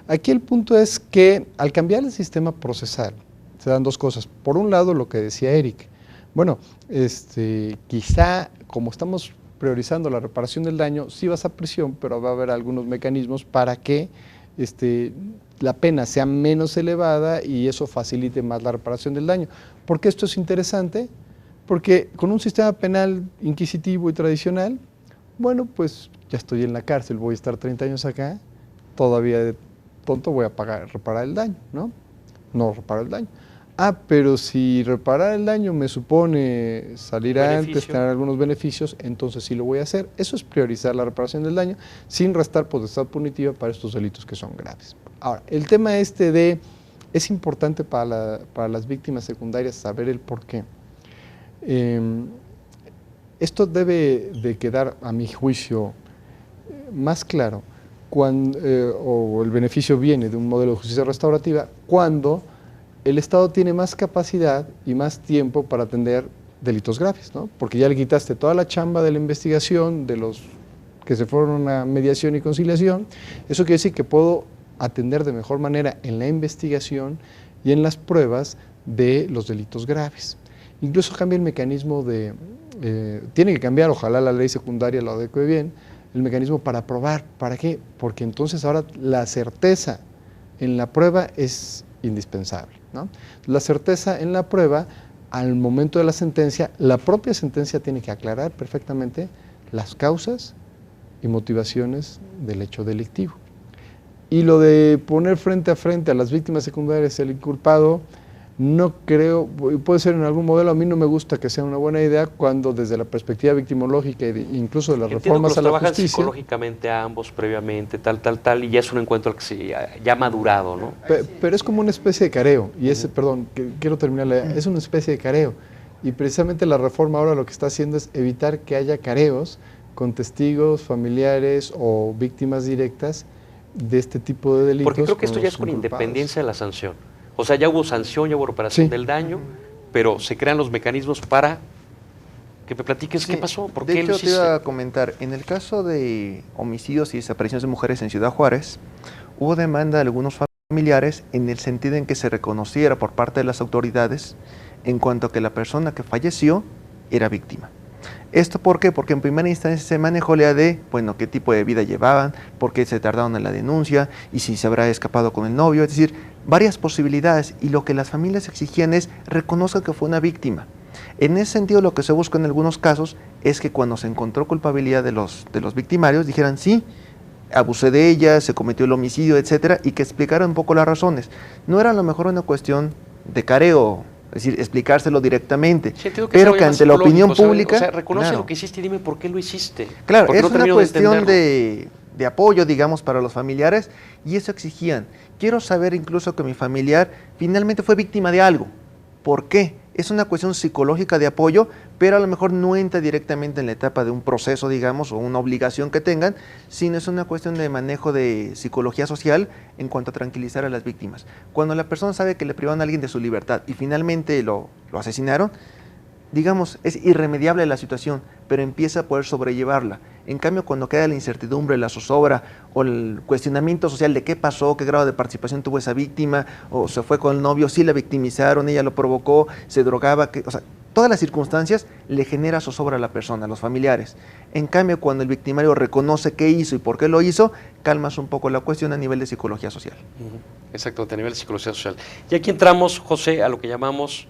Aquí el punto es que al cambiar el sistema procesal, se dan dos cosas. Por un lado, lo que decía Eric. Bueno, quizá como estamos priorizando la reparación del daño, sí vas a prisión, pero va a haber algunos mecanismos para que la pena sea menos elevada y eso facilite más la reparación del daño. ¿Por qué esto es interesante? Porque con un sistema penal inquisitivo y tradicional, bueno, pues ya estoy en la cárcel, voy a estar 30 años acá, todavía de tonto voy a reparar el daño, ¿no? No reparo el daño. Pero si reparar el daño me supone salir antes, tener algunos beneficios, entonces sí lo voy a hacer. Eso es priorizar la reparación del daño sin restar potestad punitiva para estos delitos que son graves. Ahora, el tema es importante para las víctimas secundarias saber el por qué. Esto debe de quedar, a mi juicio, más claro, o el beneficio viene de un modelo de justicia restaurativa, cuando el Estado tiene más capacidad y más tiempo para atender delitos graves, ¿no? Porque ya le quitaste toda la chamba de la investigación, de los que se fueron a mediación y conciliación. Eso quiere decir que puedo atender de mejor manera en la investigación y en las pruebas de los delitos graves. Incluso cambia el mecanismo tiene que cambiar, ojalá la ley secundaria lo adecue bien, el mecanismo para probar. ¿Para qué? Porque entonces ahora la certeza en la prueba es indispensable, ¿no? La certeza en la prueba, al momento de la sentencia, la propia sentencia tiene que aclarar perfectamente las causas y motivaciones del hecho delictivo. Y lo de poner frente a las víctimas secundarias el inculpado, no creo, puede ser en algún modelo, a mí no me gusta que sea una buena idea cuando desde la perspectiva victimológica e incluso de las reformas a la justicia. Trabajan psicológicamente a ambos previamente, tal, y ya es un encuentro que ya ha madurado, ¿no? Pero es como una especie de careo, y quiero terminar, es una especie de careo, y precisamente la reforma ahora lo que está haciendo es evitar que haya careos con testigos, familiares o víctimas directas de este tipo de delitos. Porque creo que esto ya es con independencia de la sanción. O sea, ya hubo sanción, ya hubo reparación del daño, pero se crean los mecanismos para que me platiques qué pasó, por qué lo hiciste. De hecho, te iba a comentar, en el caso de homicidios y desapariciones de mujeres en Ciudad Juárez, hubo demanda de algunos familiares en el sentido en que se reconociera por parte de las autoridades en cuanto a que la persona que falleció era víctima. ¿Esto por qué? Porque en primera instancia se manejó la idea de, bueno, qué tipo de vida llevaban, por qué se tardaron en la denuncia, y si se habrá escapado con el novio, es decir, varias posibilidades, y lo que las familias exigían es reconozca que fue una víctima. En ese sentido, lo que se busca en algunos casos es que cuando se encontró culpabilidad de los victimarios, dijeran sí, abusé de ella, se cometió el homicidio, etcétera, y que explicaran un poco las razones. No era a lo mejor una cuestión de careo, es decir, explicárselo directamente, sí, pero que ante la opinión pública... O sea, reconoce lo que hiciste y dime por qué lo hiciste. Claro, es una cuestión de apoyo, digamos, para los familiares, y eso exigían. Quiero saber incluso que mi familiar finalmente fue víctima de algo. ¿Por qué? Es una cuestión psicológica de apoyo, pero a lo mejor no entra directamente en la etapa de un proceso, digamos, o una obligación que tengan, sino es una cuestión de manejo de psicología social en cuanto a tranquilizar a las víctimas. Cuando la persona sabe que le privaron a alguien de su libertad y finalmente lo asesinaron, digamos, es irremediable la situación, pero empieza a poder sobrellevarla. En cambio, cuando queda la incertidumbre, la zozobra o el cuestionamiento social de qué pasó, qué grado de participación tuvo esa víctima, o se fue con el novio, sí la victimizaron, ella lo provocó, se drogaba, o sea, todas las circunstancias le genera zozobra a la persona, a los familiares. En cambio, cuando el victimario reconoce qué hizo y por qué lo hizo, calmas un poco la cuestión a nivel de psicología social. Exacto, a nivel de psicología social. Y aquí entramos, José, a lo que llamamos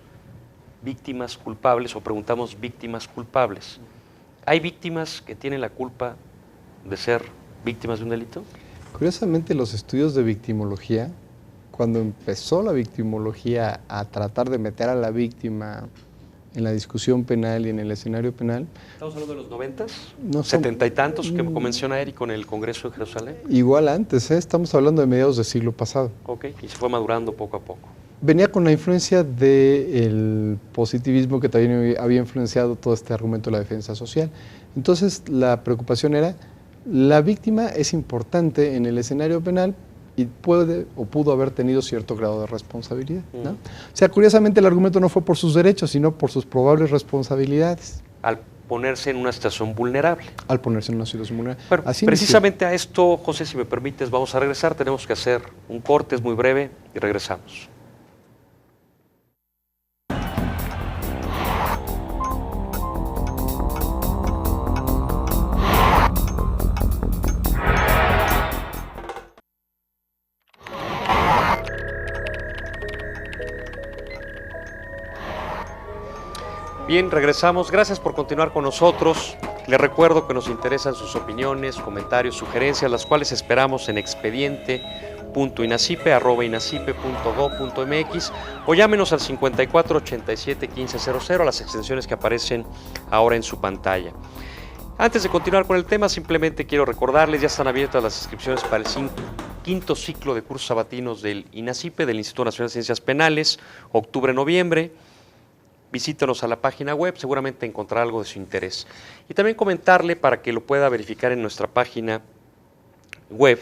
víctimas culpables o preguntamos víctimas culpables. ¿Hay víctimas que tienen la culpa de ser víctimas de un delito? Curiosamente, los estudios de victimología, cuando empezó la victimología a tratar de meter a la víctima en la discusión penal y en el escenario penal... ¿Estamos hablando de los 90s? No, 70 y tantos que menciona Eric con el Congreso de Jerusalén. Igual antes, estamos hablando de mediados del siglo pasado. Ok, y se fue madurando poco a poco. Venía con la influencia del positivismo que también había influenciado todo este argumento de la defensa social. Entonces, la preocupación era, la víctima es importante en el escenario penal y puede o pudo haber tenido cierto grado de responsabilidad, ¿no? O sea, curiosamente el argumento no fue por sus derechos, sino por sus probables responsabilidades. Al ponerse en una situación vulnerable. Al ponerse en una situación vulnerable. Bueno, precisamente a esto, José, si me permites, vamos a regresar. Tenemos que hacer un corte, es muy breve, y regresamos. Bien, regresamos. Gracias por continuar con nosotros. Les recuerdo que nos interesan sus opiniones, comentarios, sugerencias, las cuales esperamos en expediente.inacipe@inacipe.gov.mx o llámenos al 54 87 1500 a las extensiones que aparecen ahora en su pantalla. Antes de continuar con el tema, simplemente quiero recordarles, ya están abiertas las inscripciones para el quinto ciclo de cursos sabatinos del INACIPE, del Instituto Nacional de Ciencias Penales, octubre-noviembre. Visítanos a la página web, seguramente encontrará algo de su interés. Y también comentarle, para que lo pueda verificar en nuestra página web,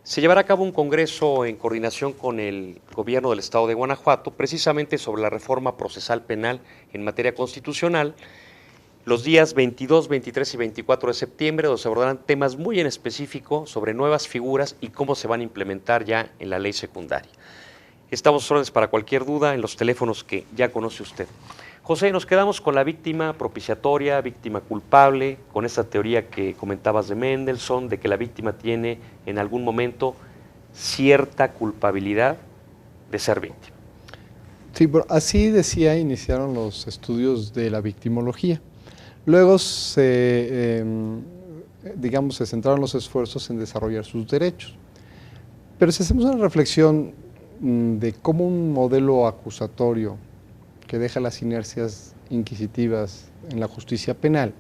se llevará a cabo un congreso en coordinación con el gobierno del estado de Guanajuato, precisamente sobre la reforma procesal penal en materia constitucional, los días 22, 23 y 24 de septiembre, donde se abordarán temas muy en específico sobre nuevas figuras y cómo se van a implementar ya en la ley secundaria. Estamos a órdenes para cualquier duda en los teléfonos que ya conoce usted. José, nos quedamos con la víctima propiciatoria, víctima culpable, con esta teoría que comentabas de Mendelssohn, de que la víctima tiene en algún momento cierta culpabilidad de ser víctima. Sí, así decía, iniciaron los estudios de la victimología. Luego se centraron los esfuerzos en desarrollar sus derechos. Pero si hacemos una reflexión de cómo un modelo acusatorio que deja las inercias inquisitivas en la justicia penal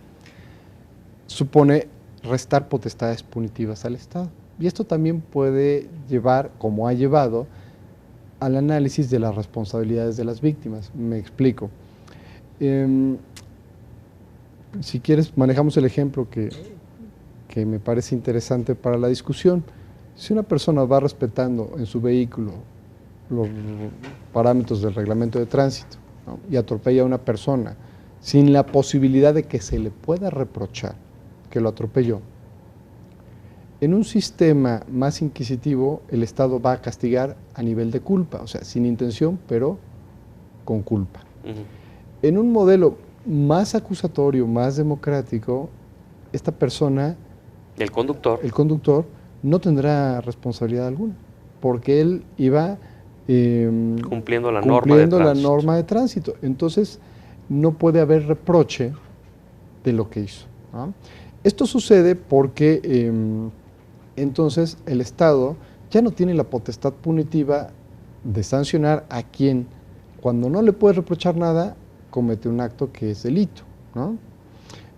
supone restar potestades punitivas al Estado. Y esto también puede llevar, como ha llevado, al análisis de las responsabilidades de las víctimas. Me explico. Si quieres, manejamos el ejemplo que me parece interesante para la discusión. Si una persona va respetando en su vehículo los parámetros del reglamento de tránsito, ¿no?, y atropella a una persona sin la posibilidad de que se le pueda reprochar que lo atropelló, en un sistema más inquisitivo el Estado va a castigar a nivel de culpa, o sea, sin intención, pero con culpa. En un modelo más acusatorio, más democrático, esta persona, el conductor no tendrá responsabilidad alguna, porque él iba cumpliendo la norma de tránsito. Entonces, no puede haber reproche de lo que hizo, ¿no? Esto sucede porque entonces el Estado ya no tiene la potestad punitiva de sancionar a quien, cuando no le puede reprochar nada, comete un acto que es delito, ¿no?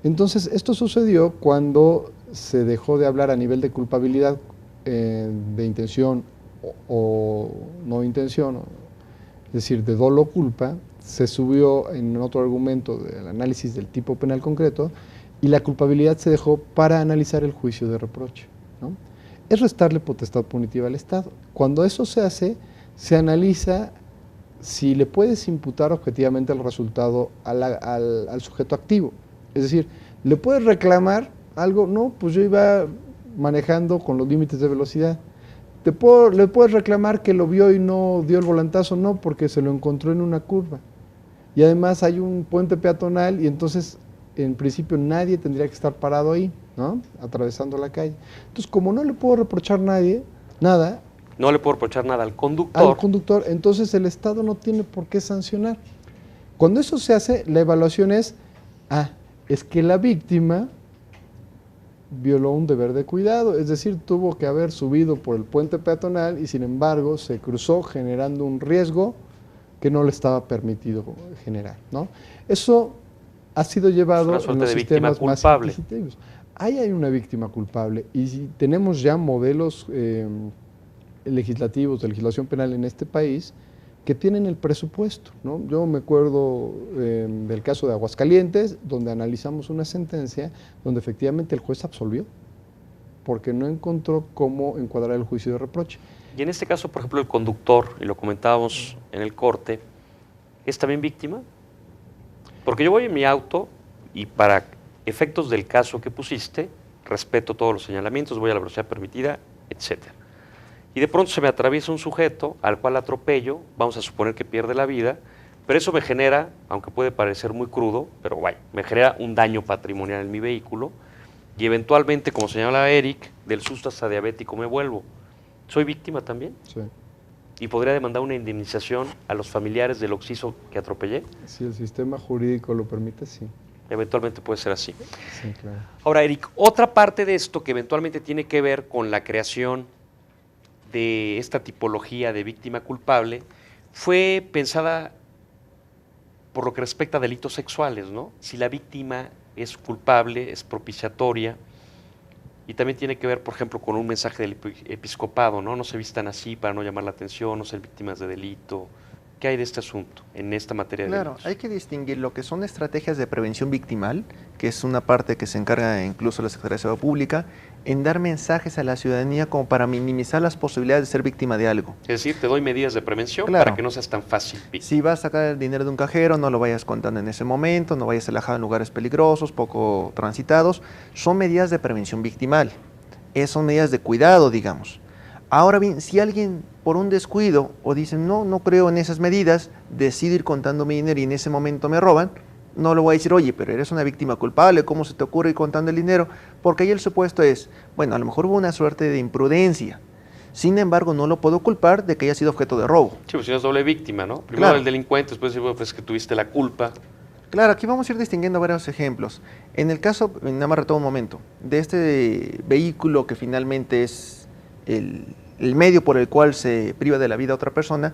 Entonces, esto sucedió cuando se dejó de hablar a nivel de culpabilidad de intención o no intención, es decir, de dolo o culpa, se subió en otro argumento del análisis del tipo penal concreto y la culpabilidad se dejó para analizar el juicio de reproche, ¿no? Es restarle potestad punitiva al Estado. Cuando eso se hace, se analiza si le puedes imputar objetivamente el resultado al sujeto activo. Es decir, ¿le puedes reclamar algo? No, pues yo iba manejando con los límites de velocidad. ¿Le puedes reclamar que lo vio y no dio el volantazo? No, porque se lo encontró en una curva. Y además hay un puente peatonal y entonces, en principio, nadie tendría que estar parado ahí, ¿no?, atravesando la calle. Entonces, como no le puedo reprochar nada. No le puedo reprochar nada al conductor. Entonces el Estado no tiene por qué sancionar. Cuando eso se hace, la evaluación es que la víctima violó un deber de cuidado, es decir, tuvo que haber subido por el puente peatonal y sin embargo se cruzó generando un riesgo que no le estaba permitido generar, ¿no? Eso ha sido llevado en los sistemas más inquisitivos. Ahí hay una víctima culpable y si tenemos ya modelos legislativos de legislación penal en este país que tienen el presupuesto, ¿no? Yo me acuerdo del caso de Aguascalientes, donde analizamos una sentencia donde efectivamente el juez absolvió porque no encontró cómo encuadrar el juicio de reproche. Y en este caso, por ejemplo, el conductor, y lo comentábamos en el corte, ¿es también víctima? Porque yo voy en mi auto y para efectos del caso que pusiste, respeto todos los señalamientos, voy a la velocidad permitida, etcétera. Y de pronto se me atraviesa un sujeto al cual atropello, vamos a suponer que pierde la vida, pero eso me genera, aunque puede parecer muy crudo, pero vaya, me genera un daño patrimonial en mi vehículo y eventualmente, como señala Eric, del susto hasta diabético me vuelvo. ¿Soy víctima también? Sí. y podría demandar una indemnización a los familiares del occiso que atropellé. Si el sistema jurídico lo permite, sí. Eventualmente puede ser así. Sí, claro. Ahora, Eric, otra parte de esto que eventualmente tiene que ver con la creación de esta tipología de víctima culpable fue pensada por lo que respecta a delitos sexuales, ¿no? Si la víctima es culpable, es propiciatoria, y también tiene que ver, por ejemplo, con un mensaje del episcopado, ¿no? No se vistan así para no llamar la atención, no ser víctimas de delito. ¿Qué hay de este asunto en esta materia de Claro, delitos? hay que distinguir lo que son estrategias de prevención victimal, que es una parte que se encarga incluso la Secretaría de Seguridad Pública, en dar mensajes a la ciudadanía como para minimizar las posibilidades de ser víctima de algo. Es decir, te doy medidas de prevención Claro. para que no seas tan fácil víctima. Si vas a sacar el dinero de un cajero, no lo vayas contando en ese momento, no vayas alejado en lugares peligrosos, poco transitados. Son medidas de prevención victimal. Son medidas de cuidado, digamos. Ahora bien, si alguien por un descuido o dice, no creo en esas medidas, decide ir contando mi dinero y en ese momento me roban, no le voy a decir, oye, pero eres una víctima culpable, ¿cómo se te ocurre ir contando el dinero? Porque ahí el supuesto es, bueno, a lo mejor hubo una suerte de imprudencia. Sin embargo, no lo puedo culpar de que haya sido objeto de robo. Sí, pues si no es doble víctima, ¿no? Primero Claro. el delincuente, después decir, bueno, pues que tuviste la culpa. Claro, aquí vamos a ir distinguiendo varios ejemplos. En el caso, nada más retomo un momento, de este vehículo que finalmente es el medio por el cual se priva de la vida a otra persona,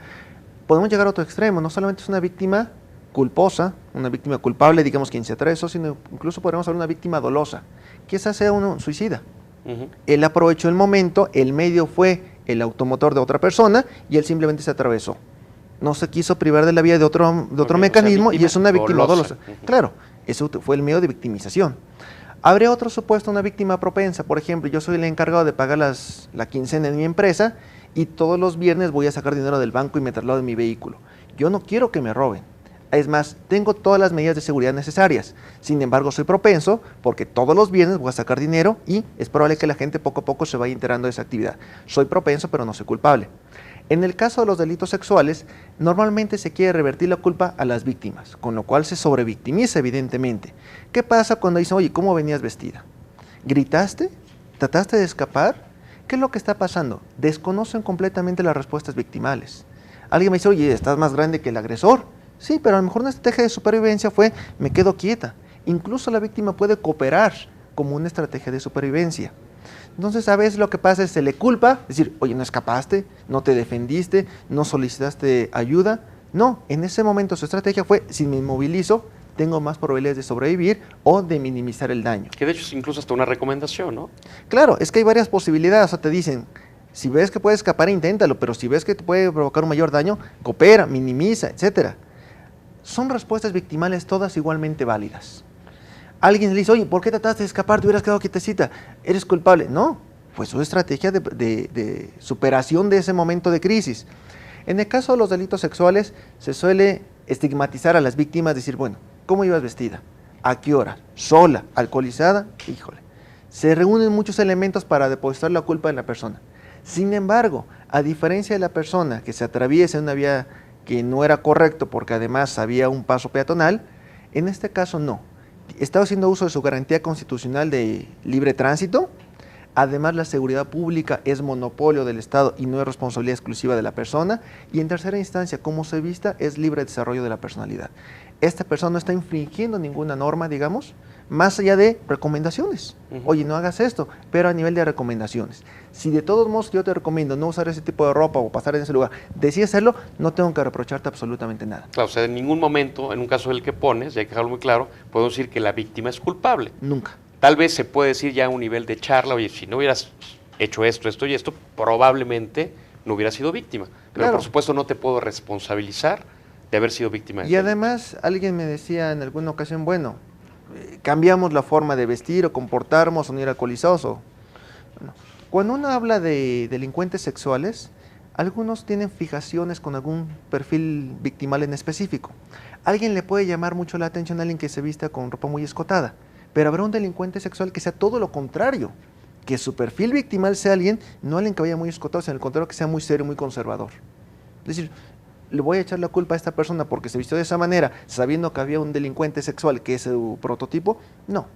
podemos llegar a otro extremo. No solamente es una víctima culposa, una víctima culpable, digamos quien se atreve eso, sino incluso podemos hablar de una víctima dolosa, que esa sea un suicida. Ujú. Él aprovechó el momento, el medio fue el automotor de otra persona y él simplemente se atravesó. No se quiso privar de la vida de otro Ok, o sea, mecanismo y víctima es una víctima dolosa. dolosa. Ujú. Claro, eso fue el medio de victimización. Habría otro supuesto, una víctima propensa. Por ejemplo, yo soy el encargado de pagar la quincena en mi empresa y todos los viernes voy a sacar dinero del banco y me traslado en mi vehículo. Yo no quiero que me roben. Es más, tengo todas las medidas de seguridad necesarias. Sin embargo, soy propenso porque todos los viernes voy a sacar dinero y es probable que la gente poco a poco se vaya enterando de esa actividad. Soy propenso, pero no soy culpable. En el caso de los delitos sexuales, normalmente se quiere revertir la culpa a las víctimas, con lo cual se sobrevictimiza evidentemente. ¿Qué pasa cuando dicen, oye, ¿cómo venías vestida? ¿Gritaste? ¿Trataste de escapar? ¿Qué es lo que está pasando? Desconocen completamente las respuestas victimales. Alguien me dice, oye, ¿estás más grande que el agresor? Sí, pero a lo mejor una estrategia de supervivencia fue, me quedo quieta. Incluso la víctima puede cooperar como una estrategia de supervivencia. Entonces, a veces lo que pasa es se le culpa, decir, oye, no escapaste, no te defendiste, no solicitaste ayuda. No, en ese momento su estrategia fue, si me inmovilizo, tengo más probabilidades de sobrevivir o de minimizar el daño. Que de hecho es incluso hasta una recomendación, ¿no? Claro, es que hay varias posibilidades, o sea, te dicen, si ves que puedes escapar, inténtalo, pero si ves que te puede provocar un mayor daño, coopera, minimiza, etcétera. Son respuestas victimales todas igualmente válidas. Alguien le dice, oye, ¿por qué trataste de escapar? Te hubieras quedado quietecita, eres culpable. No, pues su estrategia de superación de ese momento de crisis. En el caso de los delitos sexuales, se suele estigmatizar a las víctimas, decir, bueno, ¿cómo ibas vestida? ¿A qué hora? ¿Sola? ¿Alcoholizada? Híjole. Se reúnen muchos elementos para depositar la culpa en la persona. Sin embargo, a diferencia de la persona que se atraviesa en una vía que no era correcto porque además había un paso peatonal, en este caso no. Está haciendo uso de su garantía constitucional de libre tránsito. Además, la seguridad pública es monopolio del Estado y no es responsabilidad exclusiva de la persona. Y en tercera instancia, como se vista, es libre desarrollo de la personalidad. Esta persona no está infringiendo ninguna norma, digamos, más allá de recomendaciones. Oye, no hagas esto, pero a nivel de recomendaciones. Si de todos modos yo te recomiendo no usar ese tipo de ropa o pasar en ese lugar, decides hacerlo, no tengo que reprocharte absolutamente nada. Claro, o sea, en ningún momento, en un caso del que pones, y hay que dejarlo muy claro, podemos decir que la víctima es culpable. Nunca. Tal vez se puede decir ya a un nivel de charla, oye, si no hubieras hecho esto, esto y esto, probablemente no hubieras sido víctima. Pero Claro. por supuesto no te puedo responsabilizar de haber sido víctima de Y además, alguien me decía en alguna ocasión, bueno, cambiamos la forma de vestir o comportarnos o no ir alcoholizados. Bueno, cuando uno habla de delincuentes sexuales, algunos tienen fijaciones con algún perfil victimal en específico. Alguien le puede llamar mucho la atención a alguien que se vista con ropa muy escotada, pero habrá un delincuente sexual que sea todo lo contrario, que su perfil victimal sea alguien, no alguien que vaya muy escotado, sino al contrario que sea muy serio, muy conservador. Es decir, le voy a echar la culpa a esta persona porque se vistió de esa manera, sabiendo que había un delincuente sexual que es su prototipo. No.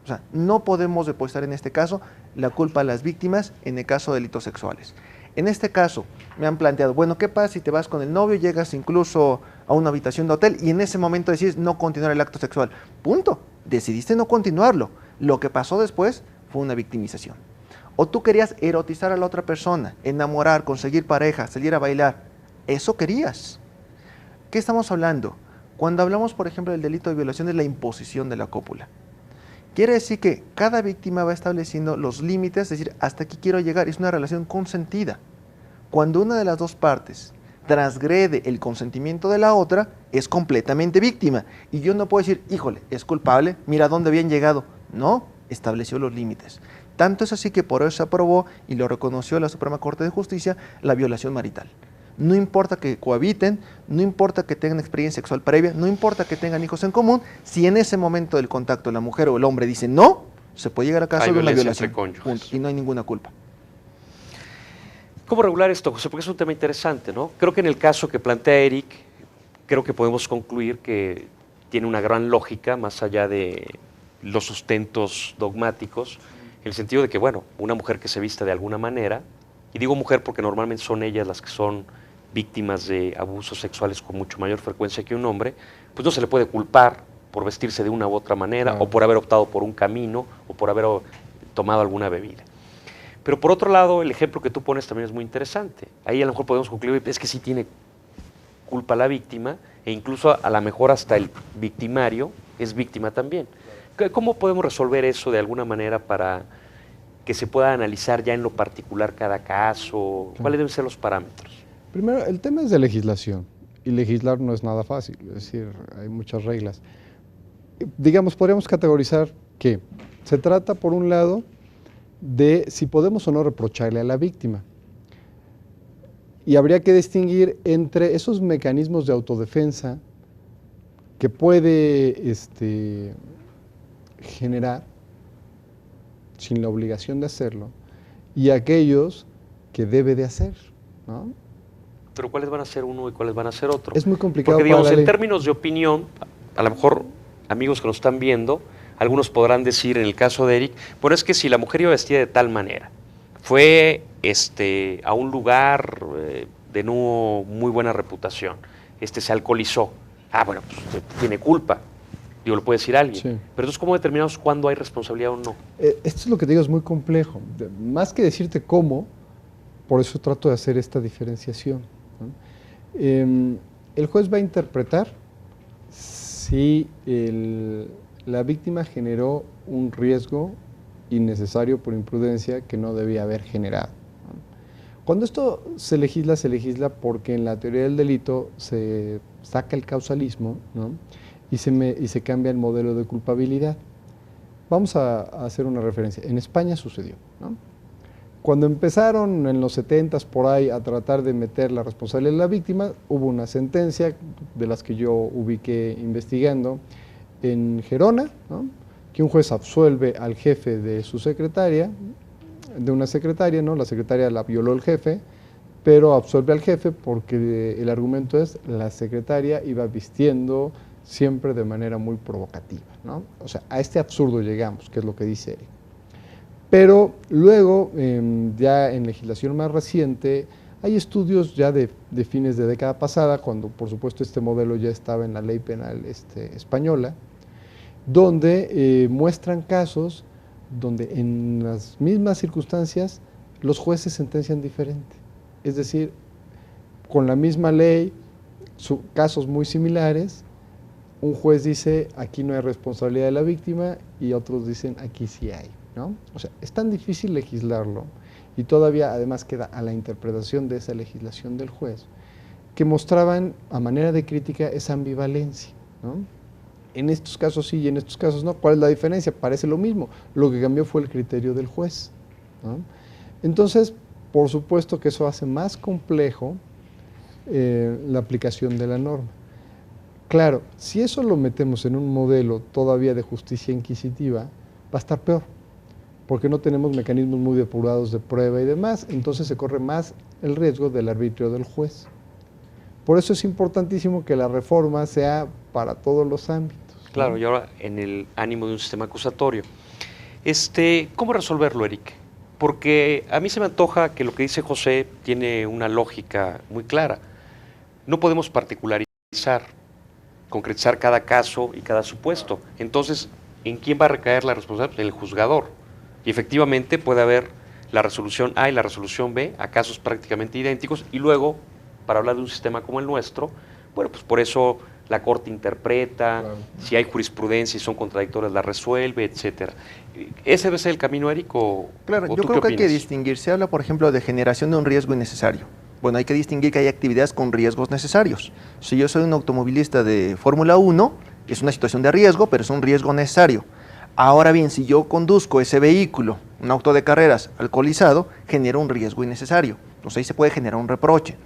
O sea, no podemos depositar en este caso la culpa a las víctimas en el caso de delitos sexuales. En este caso, me han planteado, bueno, ¿qué pasa si te vas con el novio, llegas incluso a una habitación de hotel y en ese momento decides no continuar el acto sexual? Punto. Decidiste no continuarlo. Lo que pasó después fue una victimización. O tú querías erotizar a la otra persona, enamorar, conseguir pareja, salir a bailar. Eso querías. ¿Qué estamos hablando? Cuando hablamos, por ejemplo, del delito de violación, es la imposición de la cópula. Quiere decir que cada víctima va estableciendo los límites, es decir, hasta aquí quiero llegar. Es una relación consentida. Cuando una de las dos partes transgrede el consentimiento de la otra, es completamente víctima. Y yo no puedo decir, híjole, es culpable, mira dónde habían llegado. No, estableció los límites. Tanto es así que por eso se aprobó y lo reconoció la Suprema Corte de Justicia, la violación marital. No importa que cohabiten, no importa que tengan experiencia sexual previa, no importa que tengan hijos en común, si en ese momento del contacto la mujer o el hombre dice no, se puede llegar a caso de una violación. Punto, y no hay ninguna culpa. ¿Cómo regular esto, José? Porque es un tema interesante, ¿no? Creo que en el caso que plantea Eric, creo que podemos concluir que tiene una gran lógica, más allá de los sustentos dogmáticos, en el sentido de que, bueno, una mujer que se vista de alguna manera, y digo mujer porque normalmente son ellas las que son víctimas de abusos sexuales con mucho mayor frecuencia que un hombre, pues no se le puede culpar por vestirse de una u otra manera, o por haber optado por un camino, o por haber tomado alguna bebida. Pero por otro lado, el ejemplo que tú pones también es muy interesante. Ahí a lo mejor podemos concluir, es que sí tiene culpa la víctima, e incluso a lo mejor hasta el victimario es víctima también. ¿Cómo podemos resolver eso de alguna manera para que se pueda analizar ya en lo particular cada caso? ¿Cuáles deben ser los parámetros? Primero, el tema es de legislación, y legislar no es nada fácil, es decir, hay muchas reglas. Digamos, podríamos categorizar que se trata, por un lado, de si podemos o no reprocharle a la víctima. Y habría que distinguir entre esos mecanismos de autodefensa que puede generar sin la obligación de hacerlo, y aquellos que debe de hacer, ¿no? Pero ¿cuáles van a ser uno y cuáles van a ser otro? Es muy complicado. Porque, digamos, en términos de opinión, a lo mejor amigos que nos están viendo, algunos podrán decir, en el caso de Eric, bueno, es que si la mujer iba vestida de tal manera, fue a un lugar de no muy buena reputación, se alcoholizó, bueno, pues tiene culpa. Digo, lo puede decir alguien. Sí. Pero entonces, ¿cómo determinamos cuándo hay responsabilidad o no? Esto es lo que te digo, es muy complejo. Más que decirte cómo, por eso trato de hacer esta diferenciación, ¿no? El juez va a interpretar si la víctima generó un riesgo innecesario por imprudencia que no debía haber generado, ¿no? Cuando esto se legisla porque en la teoría del delito se saca el causalismo, ¿no? Y se cambia el modelo de culpabilidad. Vamos a hacer una referencia. En España sucedió, ¿no? Cuando empezaron en los 70s por ahí a tratar de meter la responsabilidad de la víctima, hubo una sentencia de las que yo ubiqué investigando en Gerona, ¿no? Que un juez absuelve al jefe de su secretaria, de una secretaria, ¿no? La secretaria la violó el jefe, pero absuelve al jefe porque el argumento es la secretaria iba vistiendo siempre de manera muy provocativa, ¿no? O sea, a este absurdo llegamos, que es lo que dice Eric. Pero luego, ya en legislación más reciente, hay estudios ya de fines de década pasada, cuando por supuesto este modelo ya estaba en la ley penal española, donde muestran casos donde en las mismas circunstancias los jueces sentencian diferente. Es decir, con la misma ley, casos muy similares, un juez dice, aquí no hay responsabilidad de la víctima, y otros dicen, aquí sí hay, ¿no? O sea, es tan difícil legislarlo, y todavía además queda a la interpretación de esa legislación del juez, que mostraban a manera de crítica esa ambivalencia, ¿no? En estos casos sí y en estos casos no. ¿Cuál es la diferencia? Parece lo mismo. Lo que cambió fue el criterio del juez, ¿no? Entonces, por supuesto que eso hace más complejo la aplicación de la norma. Claro, si eso lo metemos en un modelo todavía de justicia inquisitiva, va a estar peor, porque no tenemos mecanismos muy depurados de prueba y demás, entonces se corre más el riesgo del arbitrio del juez. Por eso es importantísimo que la reforma sea para todos los ámbitos, ¿no? Claro, y ahora en el ánimo de un sistema acusatorio. ¿Cómo resolverlo, Eric? Porque a mí se me antoja que lo que dice José tiene una lógica muy clara. No podemos particularizar, concretizar cada caso y cada supuesto. Entonces, ¿en quién va a recaer la responsabilidad? En el juzgador. Y efectivamente puede haber la resolución A y la resolución B a casos prácticamente idénticos, y luego, para hablar de un sistema como el nuestro, bueno, pues por eso la Corte interpreta, claro, si hay jurisprudencia y son contradictorias la resuelve, etcétera. ¿Ese debe ser el camino, Eric? Claro, yo creo que hay que distinguir. Se habla, por ejemplo, de generación de un riesgo innecesario. Bueno, hay que distinguir que hay actividades con riesgos necesarios. Si yo soy un automovilista de Fórmula 1, es una situación de riesgo, pero es un riesgo necesario. Ahora bien, si yo conduzco ese vehículo, un auto de carreras alcoholizado, genera un riesgo innecesario. Entonces ahí se puede generar un reproche.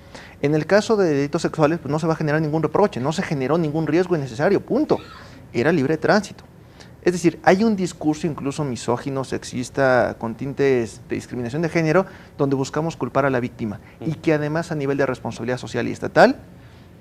En el caso de delitos sexuales, pues no se va a generar ningún reproche, no se generó ningún riesgo innecesario, punto. Era libre tránsito. Es decir, hay un discurso incluso misógino, sexista, con tintes de discriminación de género, donde buscamos culpar a la víctima y que además a nivel de responsabilidad social y estatal,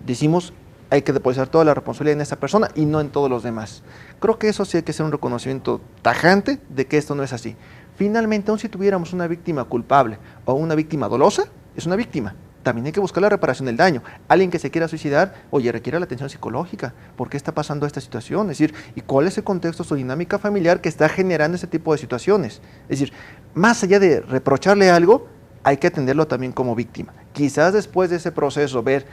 decimos hay que depositar toda la responsabilidad en esa persona y no en todos los demás. Creo que eso sí hay que hacer un reconocimiento tajante de que esto no es así. Finalmente, aun si tuviéramos una víctima culpable o una víctima dolosa, es una víctima. También hay que buscar la reparación del daño. Alguien que se quiera suicidar, oye, requiere la atención psicológica. ¿Por qué está pasando esta situación? Es decir, ¿y cuál es el contexto, su dinámica familiar que está generando ese tipo de situaciones? Es decir, más allá de reprocharle algo, hay que atenderlo también como víctima. Quizás después de ese proceso, ver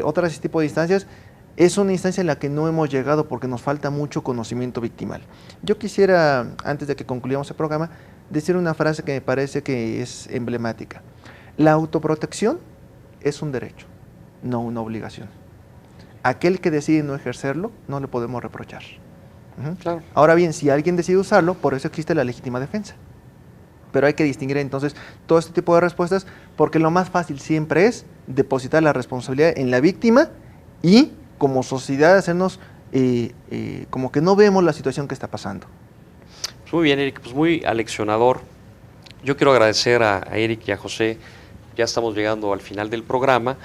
otras tipo de instancias, es una instancia en la que no hemos llegado porque nos falta mucho conocimiento victimal. Yo quisiera, antes de que concluyamos el programa, decir una frase que me parece que es emblemática. La autoprotección es un derecho, no una obligación. Aquel que decide no ejercerlo, no le podemos reprochar. Claro. Ahora bien, si alguien decide usarlo, por eso existe la legítima defensa. Pero hay que distinguir entonces todo este tipo de respuestas, porque lo más fácil siempre es depositar la responsabilidad en la víctima y como sociedad hacernos como que no vemos la situación que está pasando. Muy bien, Eric, pues muy aleccionador. Yo quiero agradecer a Eric y a José. Ya estamos llegando al final del programa.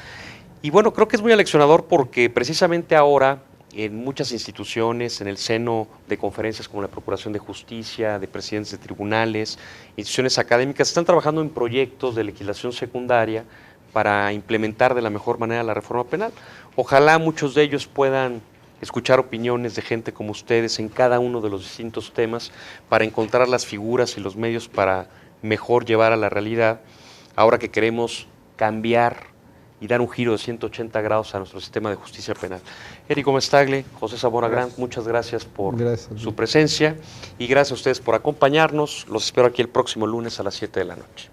Y bueno, creo que es muy aleccionador porque precisamente ahora en muchas instituciones, en el seno de conferencias como la Procuración de Justicia, de presidentes de tribunales, instituciones académicas, están trabajando en proyectos de legislación secundaria para implementar de la mejor manera la reforma penal. Ojalá muchos de ellos puedan escuchar opiniones de gente como ustedes en cada uno de los distintos temas para encontrar las figuras y los medios para mejor llevar a la realidad, ahora que queremos cambiar y dar un giro de 180 grados a nuestro sistema de justicia penal. Eric Gómez Tagle, José Zamora Grant, muchas gracias por su presencia y gracias a ustedes por acompañarnos. Los espero aquí el próximo lunes a las 7 de la noche.